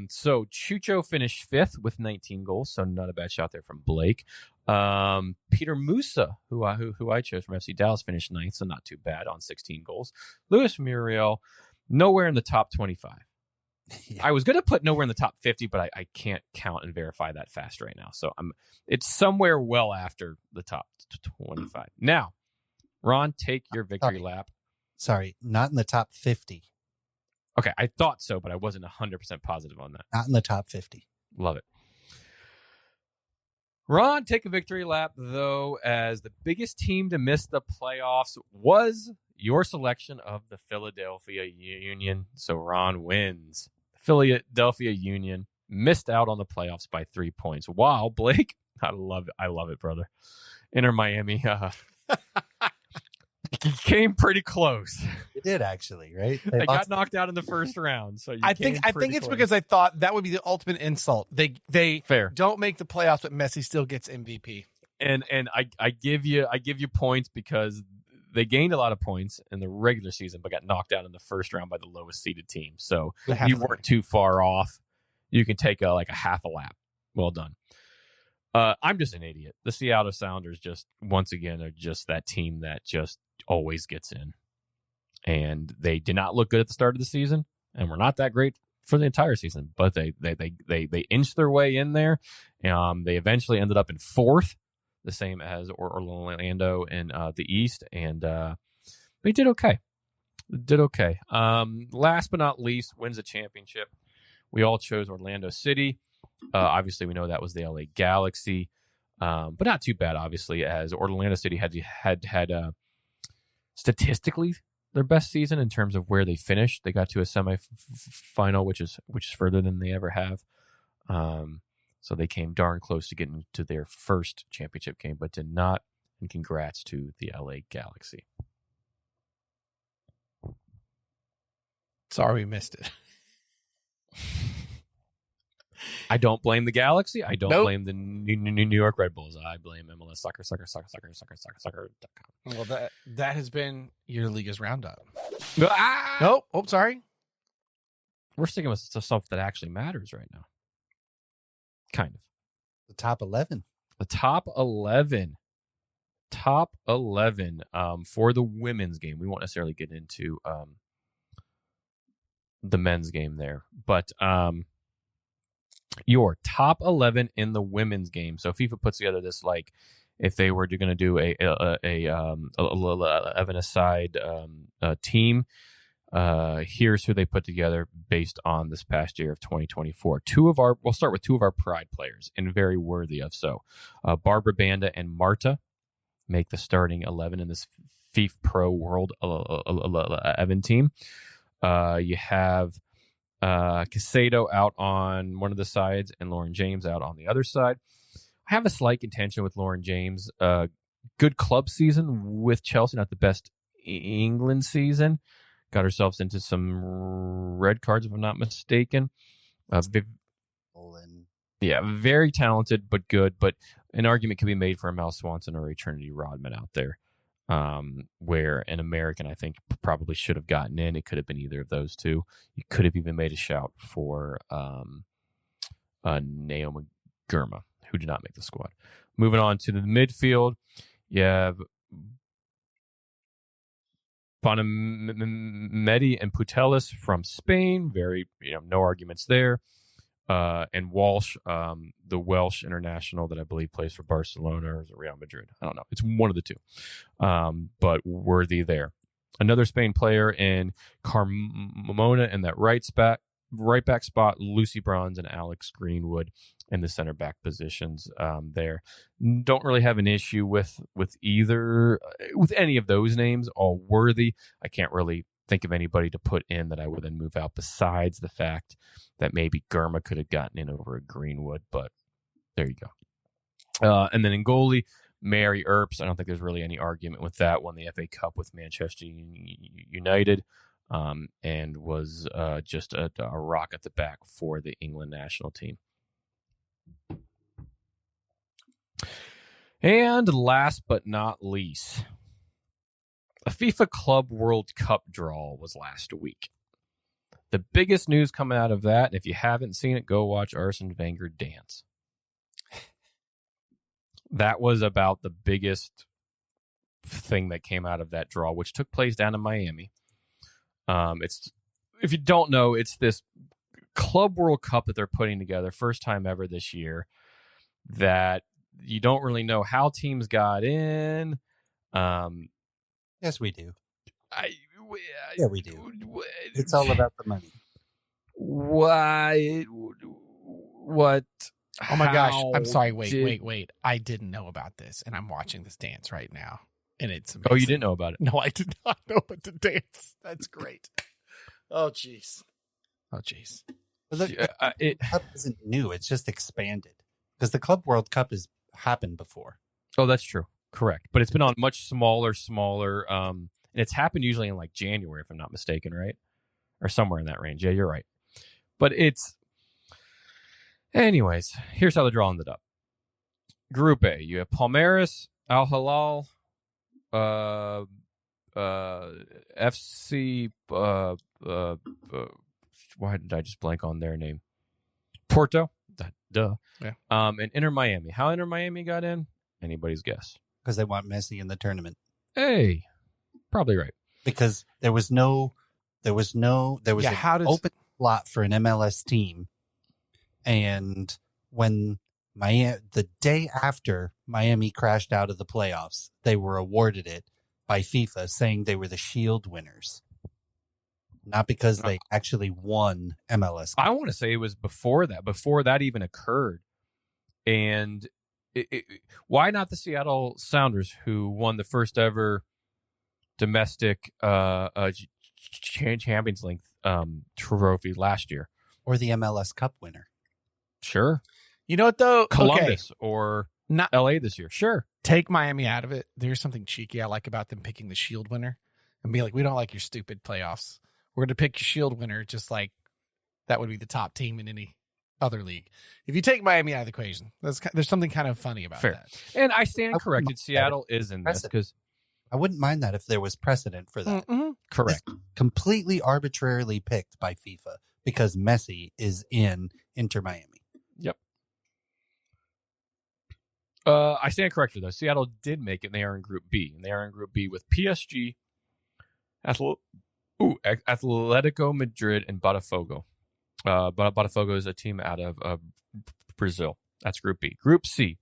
So Chucho finished 5th with 19 goals, so not a bad shot there from Blake. Peter Musa, who I chose from FC Dallas, finished 9th, so not too bad on 16 goals. Luis Muriel, nowhere in the top 25. Yeah. I was going to put nowhere in the top 50, but I can't count and verify that fast right now. So it's somewhere well after the top 25. Now, Ron, take your victory lap. Sorry, not in the top 50. Okay, I thought so, but I wasn't 100% positive on that. Not in the top 50. Love it. Ron, take a victory lap, though, as the biggest team to miss the playoffs was your selection of the Philadelphia Union. So Ron wins. Philadelphia Union missed out on the playoffs by 3 points. Wow, Blake, I love it, brother. Inter Miami He came pretty close. It did actually, right? They got knocked out in the first round. So I think it's because I thought that would be the ultimate insult. They Fair. don't make the playoffs, but Messi still gets MVP. And I give you points because they gained a lot of points in the regular season, but got knocked out in the first round by the lowest seeded team. So you weren't too far off. You can take a half a lap. Well done. I'm just an idiot. The Seattle Sounders just once again are just that team that just always gets in, and they did not look good at the start of the season, and were not that great for the entire season. But they inched their way in there. They eventually ended up in fourth, the same as Orlando in the East, and they did okay. Last but not least, wins the championship. We all chose Orlando City. Obviously, we know that was the LA Galaxy, but not too bad. Obviously, as Orlando City had statistically their best season in terms of where they finished. They got to a semifinal, which is further than they ever have. So they came darn close to getting to their first championship game, but did not. And congrats to the LA Galaxy. Sorry we missed it. I don't blame the Galaxy. I don't blame the New York Red Bulls. I blame MLS Soccer.com. Well, that has been your Liga's roundup. Ah! Nope. Oh, sorry. We're sticking with stuff that actually matters right now. Kind of. The top 11. The top 11. Top 11 for the women's game. We won't necessarily get into the men's game there, but your top 11 in the women's game. So FIFA puts together this, like, if they were going to do a 11-a-side team, here's who they put together based on this past year of 2024. We'll start with two of our pride players, and very worthy of so. Barbara Banda and Marta make the starting 11 in this FIFA Pro World 11 team. You have Casado out on one of the sides and Lauren James out on the other side. I have a slight contention with Lauren James. Good club season with Chelsea, not the best England season. Got herself into some red cards, if I'm not mistaken. Very talented, but good. But an argument can be made for a Mel Swanson or a Trinity Rodman out there, where an American, I think, probably should have gotten in. It could have been either of those two. You could have even made a shout for Naomi Girma, who did not make the squad. Moving on to the midfield, you have Bonametti and Putelis from Spain. Very, no arguments there. And Walsh, the Welsh international that I believe plays for Barcelona or is it Real Madrid? I don't know. It's one of the two. But worthy there. Another Spain player in Carmona in that right back spot, Lucy Bronze and Alex Greenwood in the center back positions there. Don't really have an issue with any of those names, all worthy. I can't really think of anybody to put in that I would then move out besides the fact that maybe Girma could have gotten in over a Greenwood, but there you go. And then in goalie, Mary Earps. I don't think there's really any argument with that. Won the FA Cup with Manchester United and was just a rock at the back for the England national team. And last but not least, a FIFA Club World Cup draw was last week. The biggest news coming out of that, and if you haven't seen it, go watch Arsene Wenger dance. That was about the biggest thing that came out of that draw, which took place down in Miami. It's, if you don't know, it's this Club World Cup that they're putting together, first time ever this year, that you don't really know how teams got in. Yes, we do. Yeah, we do. It's all about the money. Why? What? Oh my gosh. I'm sorry. Wait. I didn't know about this, and I'm watching this dance right now. And it's amazing. Oh, you didn't know about it? No, I did not know about the dance. That's great. Oh, jeez. The Cup isn't new. It's just expanded. Because the Club World Cup has happened before. Oh, that's true. Correct. But it's been on much smaller, and it's happened usually in like January, if I'm not mistaken, right? Or somewhere in that range. Yeah, you're right. But anyways, here's how the draw ended up. Group A, you have Palmeiras, Al Hilal, FC, why did I just blank on their name? Porto, duh. Yeah. And Inter Miami. How Inter Miami got in? Anybody's guess. Because they want Messi in the tournament. Hey, probably right. Because there was an open slot for an MLS team, and when the day after Miami crashed out of the playoffs, they were awarded it by FIFA, saying they were the Shield winners, not because they actually won MLS. I want to say it was before that even occurred, and why not the Seattle Sounders, who won the first ever domestic Champions League trophy last year, or the MLS Cup winner? Sure. You know what, though? Columbus or not LA this year. Sure. Take Miami out of it. There's something cheeky I like about them picking the Shield winner and be like, we don't like your stupid playoffs. We're going to pick your Shield winner just like that would be the top team in any other league. If you take Miami out of the equation, there's something kind of funny about that. And I stand corrected. Seattle is in this because I wouldn't mind that if there was precedent for that. Mm-hmm. Correct. It's completely arbitrarily picked by FIFA because Messi is in Inter Miami. Yep. I stand corrected, though. Seattle did make it, and they are in Group B. And they are in Group B with PSG, Atletico Madrid, and Botafogo. Botafogo is a team out of Brazil. That's Group B. Group C.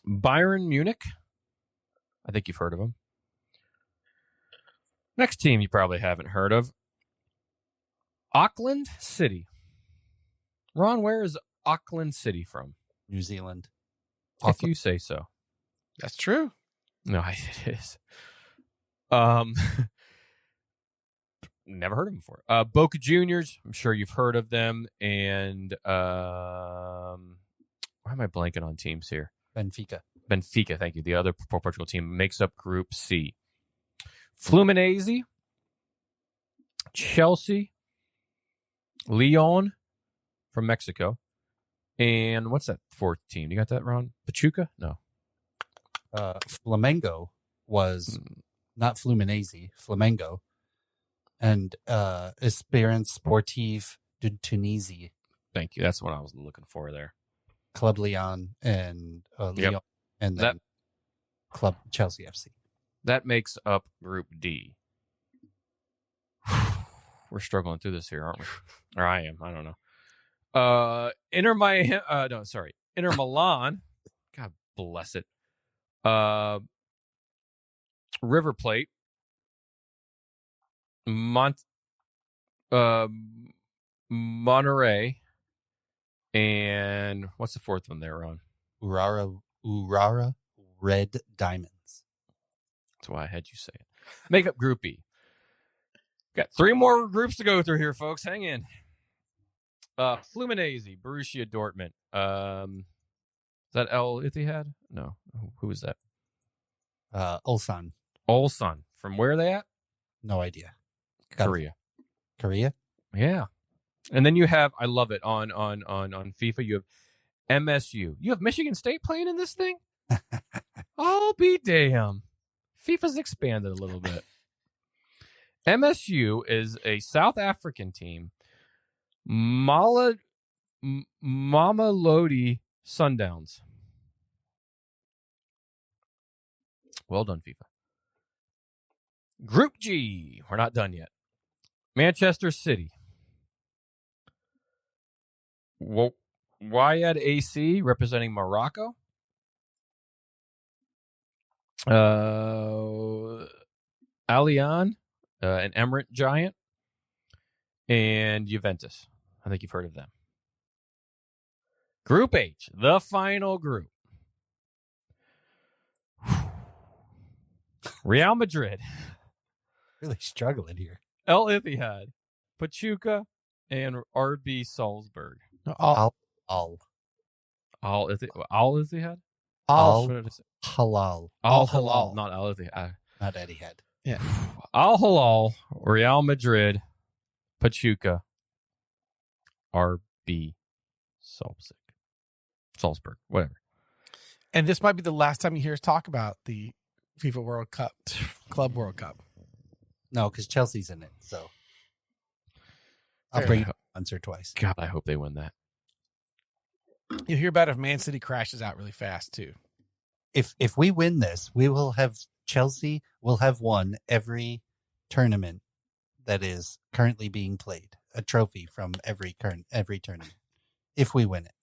Bayern Munich. I think you've heard of them. Next team you probably haven't heard of. Auckland City. Ron, where is Auckland City from? New Zealand. If you say so. That's true. No, it is. Never heard of them before. Boca Juniors. I'm sure you've heard of them. And why am I blanking on teams here? Benfica, thank you. The other Portugal team makes up Group C. Fluminense, Chelsea, Leon from Mexico, and what's that fourth team? You got that, Ron? Pachuca? No. Flamengo was not Fluminense, Flamengo, and Esperance Sportive de Tunisie. Thank you. That's what I was looking for there. Club Leon and Leon, and then Club Chelsea FC. That makes up Group D. We're struggling through this here, aren't we? Or I am. I don't know. Inter Milan. God bless it. River Plate. Monterey. And what's the fourth one there, Ron? Urara Red Diamonds. That's why I had you say it. Make up Group B. Got 3 more groups to go through here, folks. Hang in. Fluminense, Borussia Dortmund. Is that El Ittihad? No. Who is that? Ulsan. From where are they at? No idea. Korea. Yeah. And then you have, I love it, on FIFA, you have MSU. You have Michigan State playing in this thing? I'll be damn. FIFA's expanded a little bit. MSU is a South African team. Mamelodi Sundowns. Well done, FIFA. Group G. We're not done yet. Manchester City. Wayad AC representing Morocco. Allianz, an Emirate giant, and Juventus. I think you've heard of them. Group H, the final group. Real Madrid. Really struggling here. El Ittihad, Pachuca, and RB Salzburg. Al Al Ittihad? All what did I say? halal. Al halal. Halal, not Al. Not Etihad. Yeah. Al Halal, Real Madrid, Pachuca, RB, Salzburg, whatever. And this might be the last time you hear us talk about the FIFA World Cup, Club World Cup. No, because Chelsea's in it. So I'll Fair bring enough. it once or twice. God, I hope they win that. You'll hear about it if Man City crashes out really fast, too. If we win this, we will have Chelsea will have won every tournament that is currently being played. A trophy from every tournament. If we win it.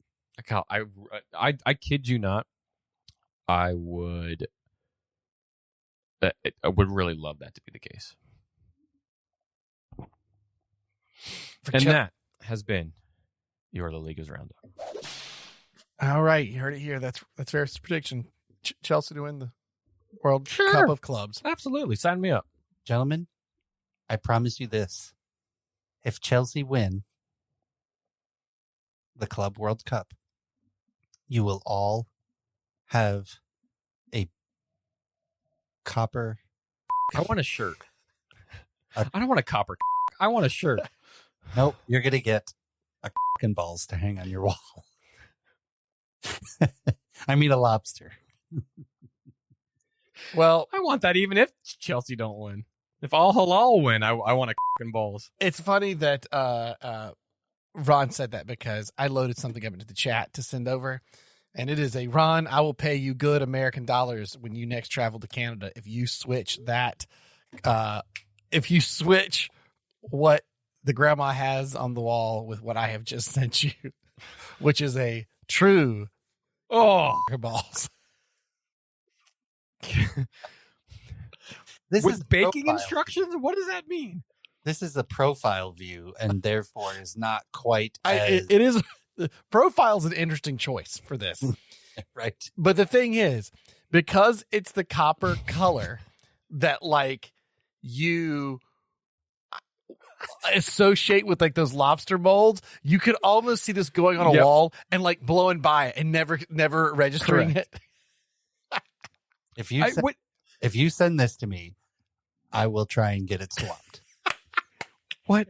I kid you not. I would really love that to be the case. And that has been your La Liga's roundup. All right, you heard it here. That's Ferris' prediction. Chelsea to win the World Sure. Cup of Clubs. Absolutely, sign me up. Gentlemen, I promise you this. If Chelsea win the Club World Cup, you will all have a copper. I want a shirt. I don't want a copper. I want a shirt. Nope, you're going to get a and balls to hang on your wall. I mean, a lobster. Well, I want that even if Chelsea don't win. If Al Halal win, I want a and balls. it's funny that Ron said that because I loaded something up into the chat to send over. And it is a Ron, I will pay you good American dollars when you next travel to Canada if you switch that. If you switch what the grandma has on the wall with what I have just sent you, which is a true balls. This is With baking profile. instructions? What does that mean? This is a profile view, and therefore is not quite It is. Profile's an interesting choice for this. right. But the thing is, because it's the copper color that like you associate with like those lobster molds, you could almost see this going on a wall and like blowing by it and never registering Correct. it. If you send this to me, I will try and get it swapped. What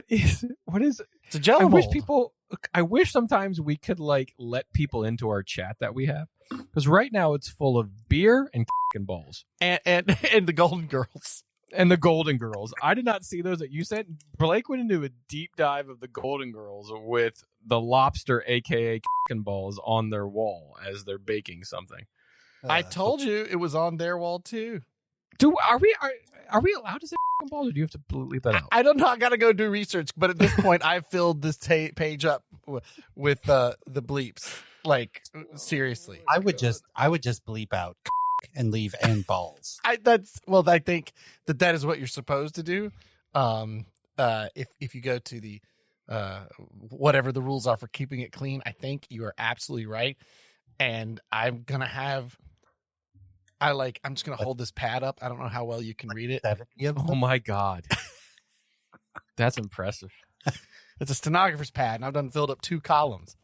is it? It's a jello mold. I wish sometimes we could like let people into our chat that we have, because right now it's full of beer and balls and the Golden Girls. and the Golden Girls. I did not see those that you sent. Blake went into a deep dive of the Golden Girls with the lobster, aka balls, on their wall as they're baking something. I told you it was on their wall too. Are we allowed to say balls, or do you have to leave that out? I don't know. I got to go do research, but at this point, I've filled this page up with the bleeps. Like seriously, I would just bleep out and leave and balls. I think that is what you're supposed to do. If you go to the whatever the rules are for keeping it clean, I think you are absolutely right. And I'm just gonna hold this pad up. I don't know how well you can read it. Oh my God, that's impressive. It's a stenographer's pad, and I've done filled up 2 columns.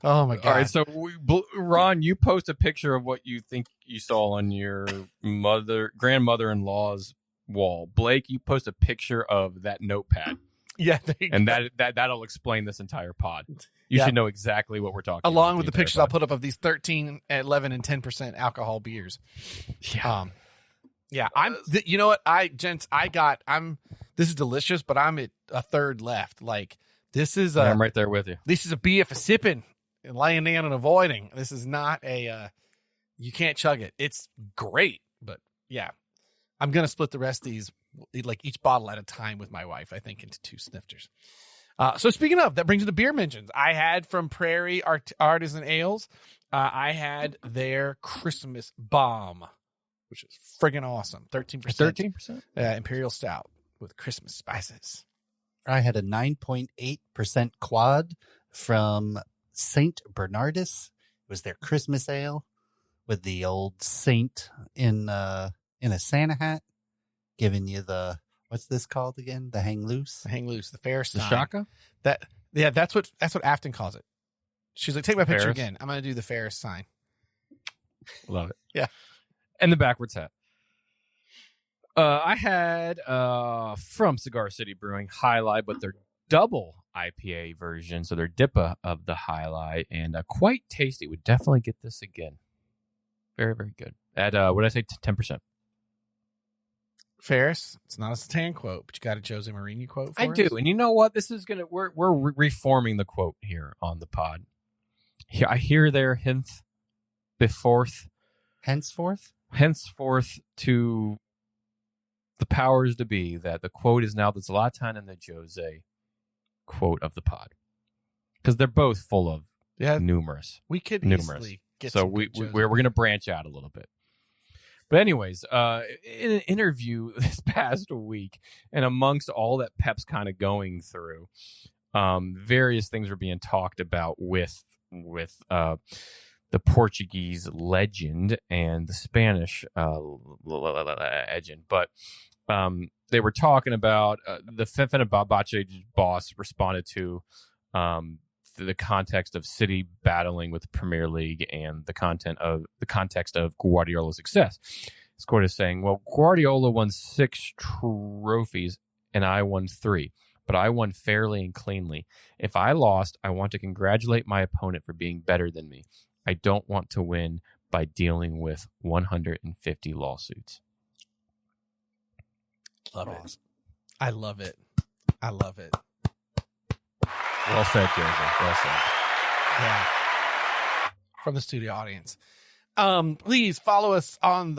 Oh my God! All right, so Ron, you post a picture of what you think you saw on your grandmother-in-law's wall. Blake, you post a picture of that notepad. Yeah, and that'll explain this entire pod. You should know exactly what we're talking about. Along with the pictures I'll put up of these 13, 11, and 10% alcohol beers. Yeah. You know what? This is delicious, but I'm at a third left. Like, this is I'm right there with you. This is a beer for sipping and laying down and avoiding. This is not you can't chug it. It's great, but yeah. I'm going to split the rest of these, like each bottle at a time with my wife, I think, into 2 snifters. So speaking of, that brings me to beer mentions. I had from Prairie Artisan Ales, I had their Christmas Bomb, which is friggin' awesome. 13%. 13%? Imperial Stout with Christmas spices. I had a 9.8% quad from St. Bernardus. It was their Christmas ale with the old saint in a Santa hat, giving you the, what's this called again? The hang loose? The hang loose, the Ferris sign. The Shaka? That's what Afton calls it. She's like, take my picture Ferris? again. I'm going to do the Ferris sign. Love it. Yeah. And the backwards hat. I had from Cigar City Brewing Highlight, but they're double IPA version, so they're DIPA of the Highlight, and quite tasty. Would definitely get this again. Very, very good. At what did I say? 10%. Ferris, it's not a Satan quote, but you got a Jose Mourinho quote for I us? do, and you know what? This is gonna we're reforming the quote here on the pod. I hear there henceforth to the powers to be that the quote is now the Zlatan and the Jose quote of the pod, because they're both full of numerous. We could numerous. Easily get so some we're good going to branch out a little bit. But anyways, in an interview this past week, and amongst all that Pep's kind of going through, various things were being talked about with the Portuguese legend and the Spanish legend. But they were talking about the Fenerbahce boss responded to the context of City battling with the Premier League and the context of Guardiola's success. His quote is saying, "Well, Guardiola won 6 trophies and I won 3, but I won fairly and cleanly. If I lost, I want to congratulate my opponent for being better than me. I don't want to win by dealing with 150 lawsuits." Love it. I love it. I love it. Well said, Joseph. Well said. Yeah. From the studio audience. Please follow us on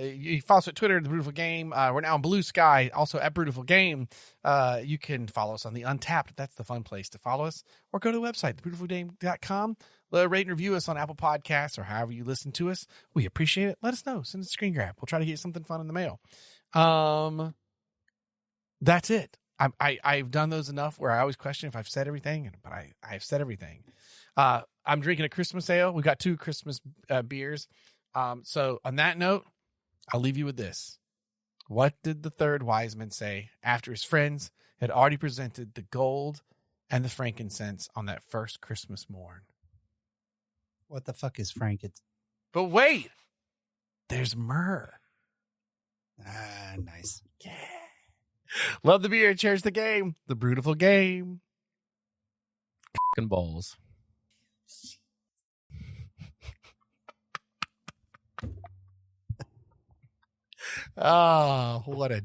you follow us at Twitter, The Brewtiful Game. We're now on Blue Sky, also at Brewtiful Game. You can follow us on the Untapped. That's the fun place to follow us. Or go to the website, thebrutifulgame.com. Rate and review us on Apple Podcasts or however you listen to us. We appreciate it. Let us know. Send us a screen grab. We'll try to get something fun in the mail. That's it. I've done those enough where I always question if I've said everything, but I've said everything. I'm drinking a Christmas ale. We got 2 Christmas beers. So on that note, I'll leave you with this. What did the third wise man say after his friends had already presented the gold and the frankincense on that first Christmas morn? What the fuck is frankincense? But wait, there's myrrh. Ah, nice. Yeah. Love the beer. Cherish the game. The Brewtiful Game. Fucking balls. Oh, what a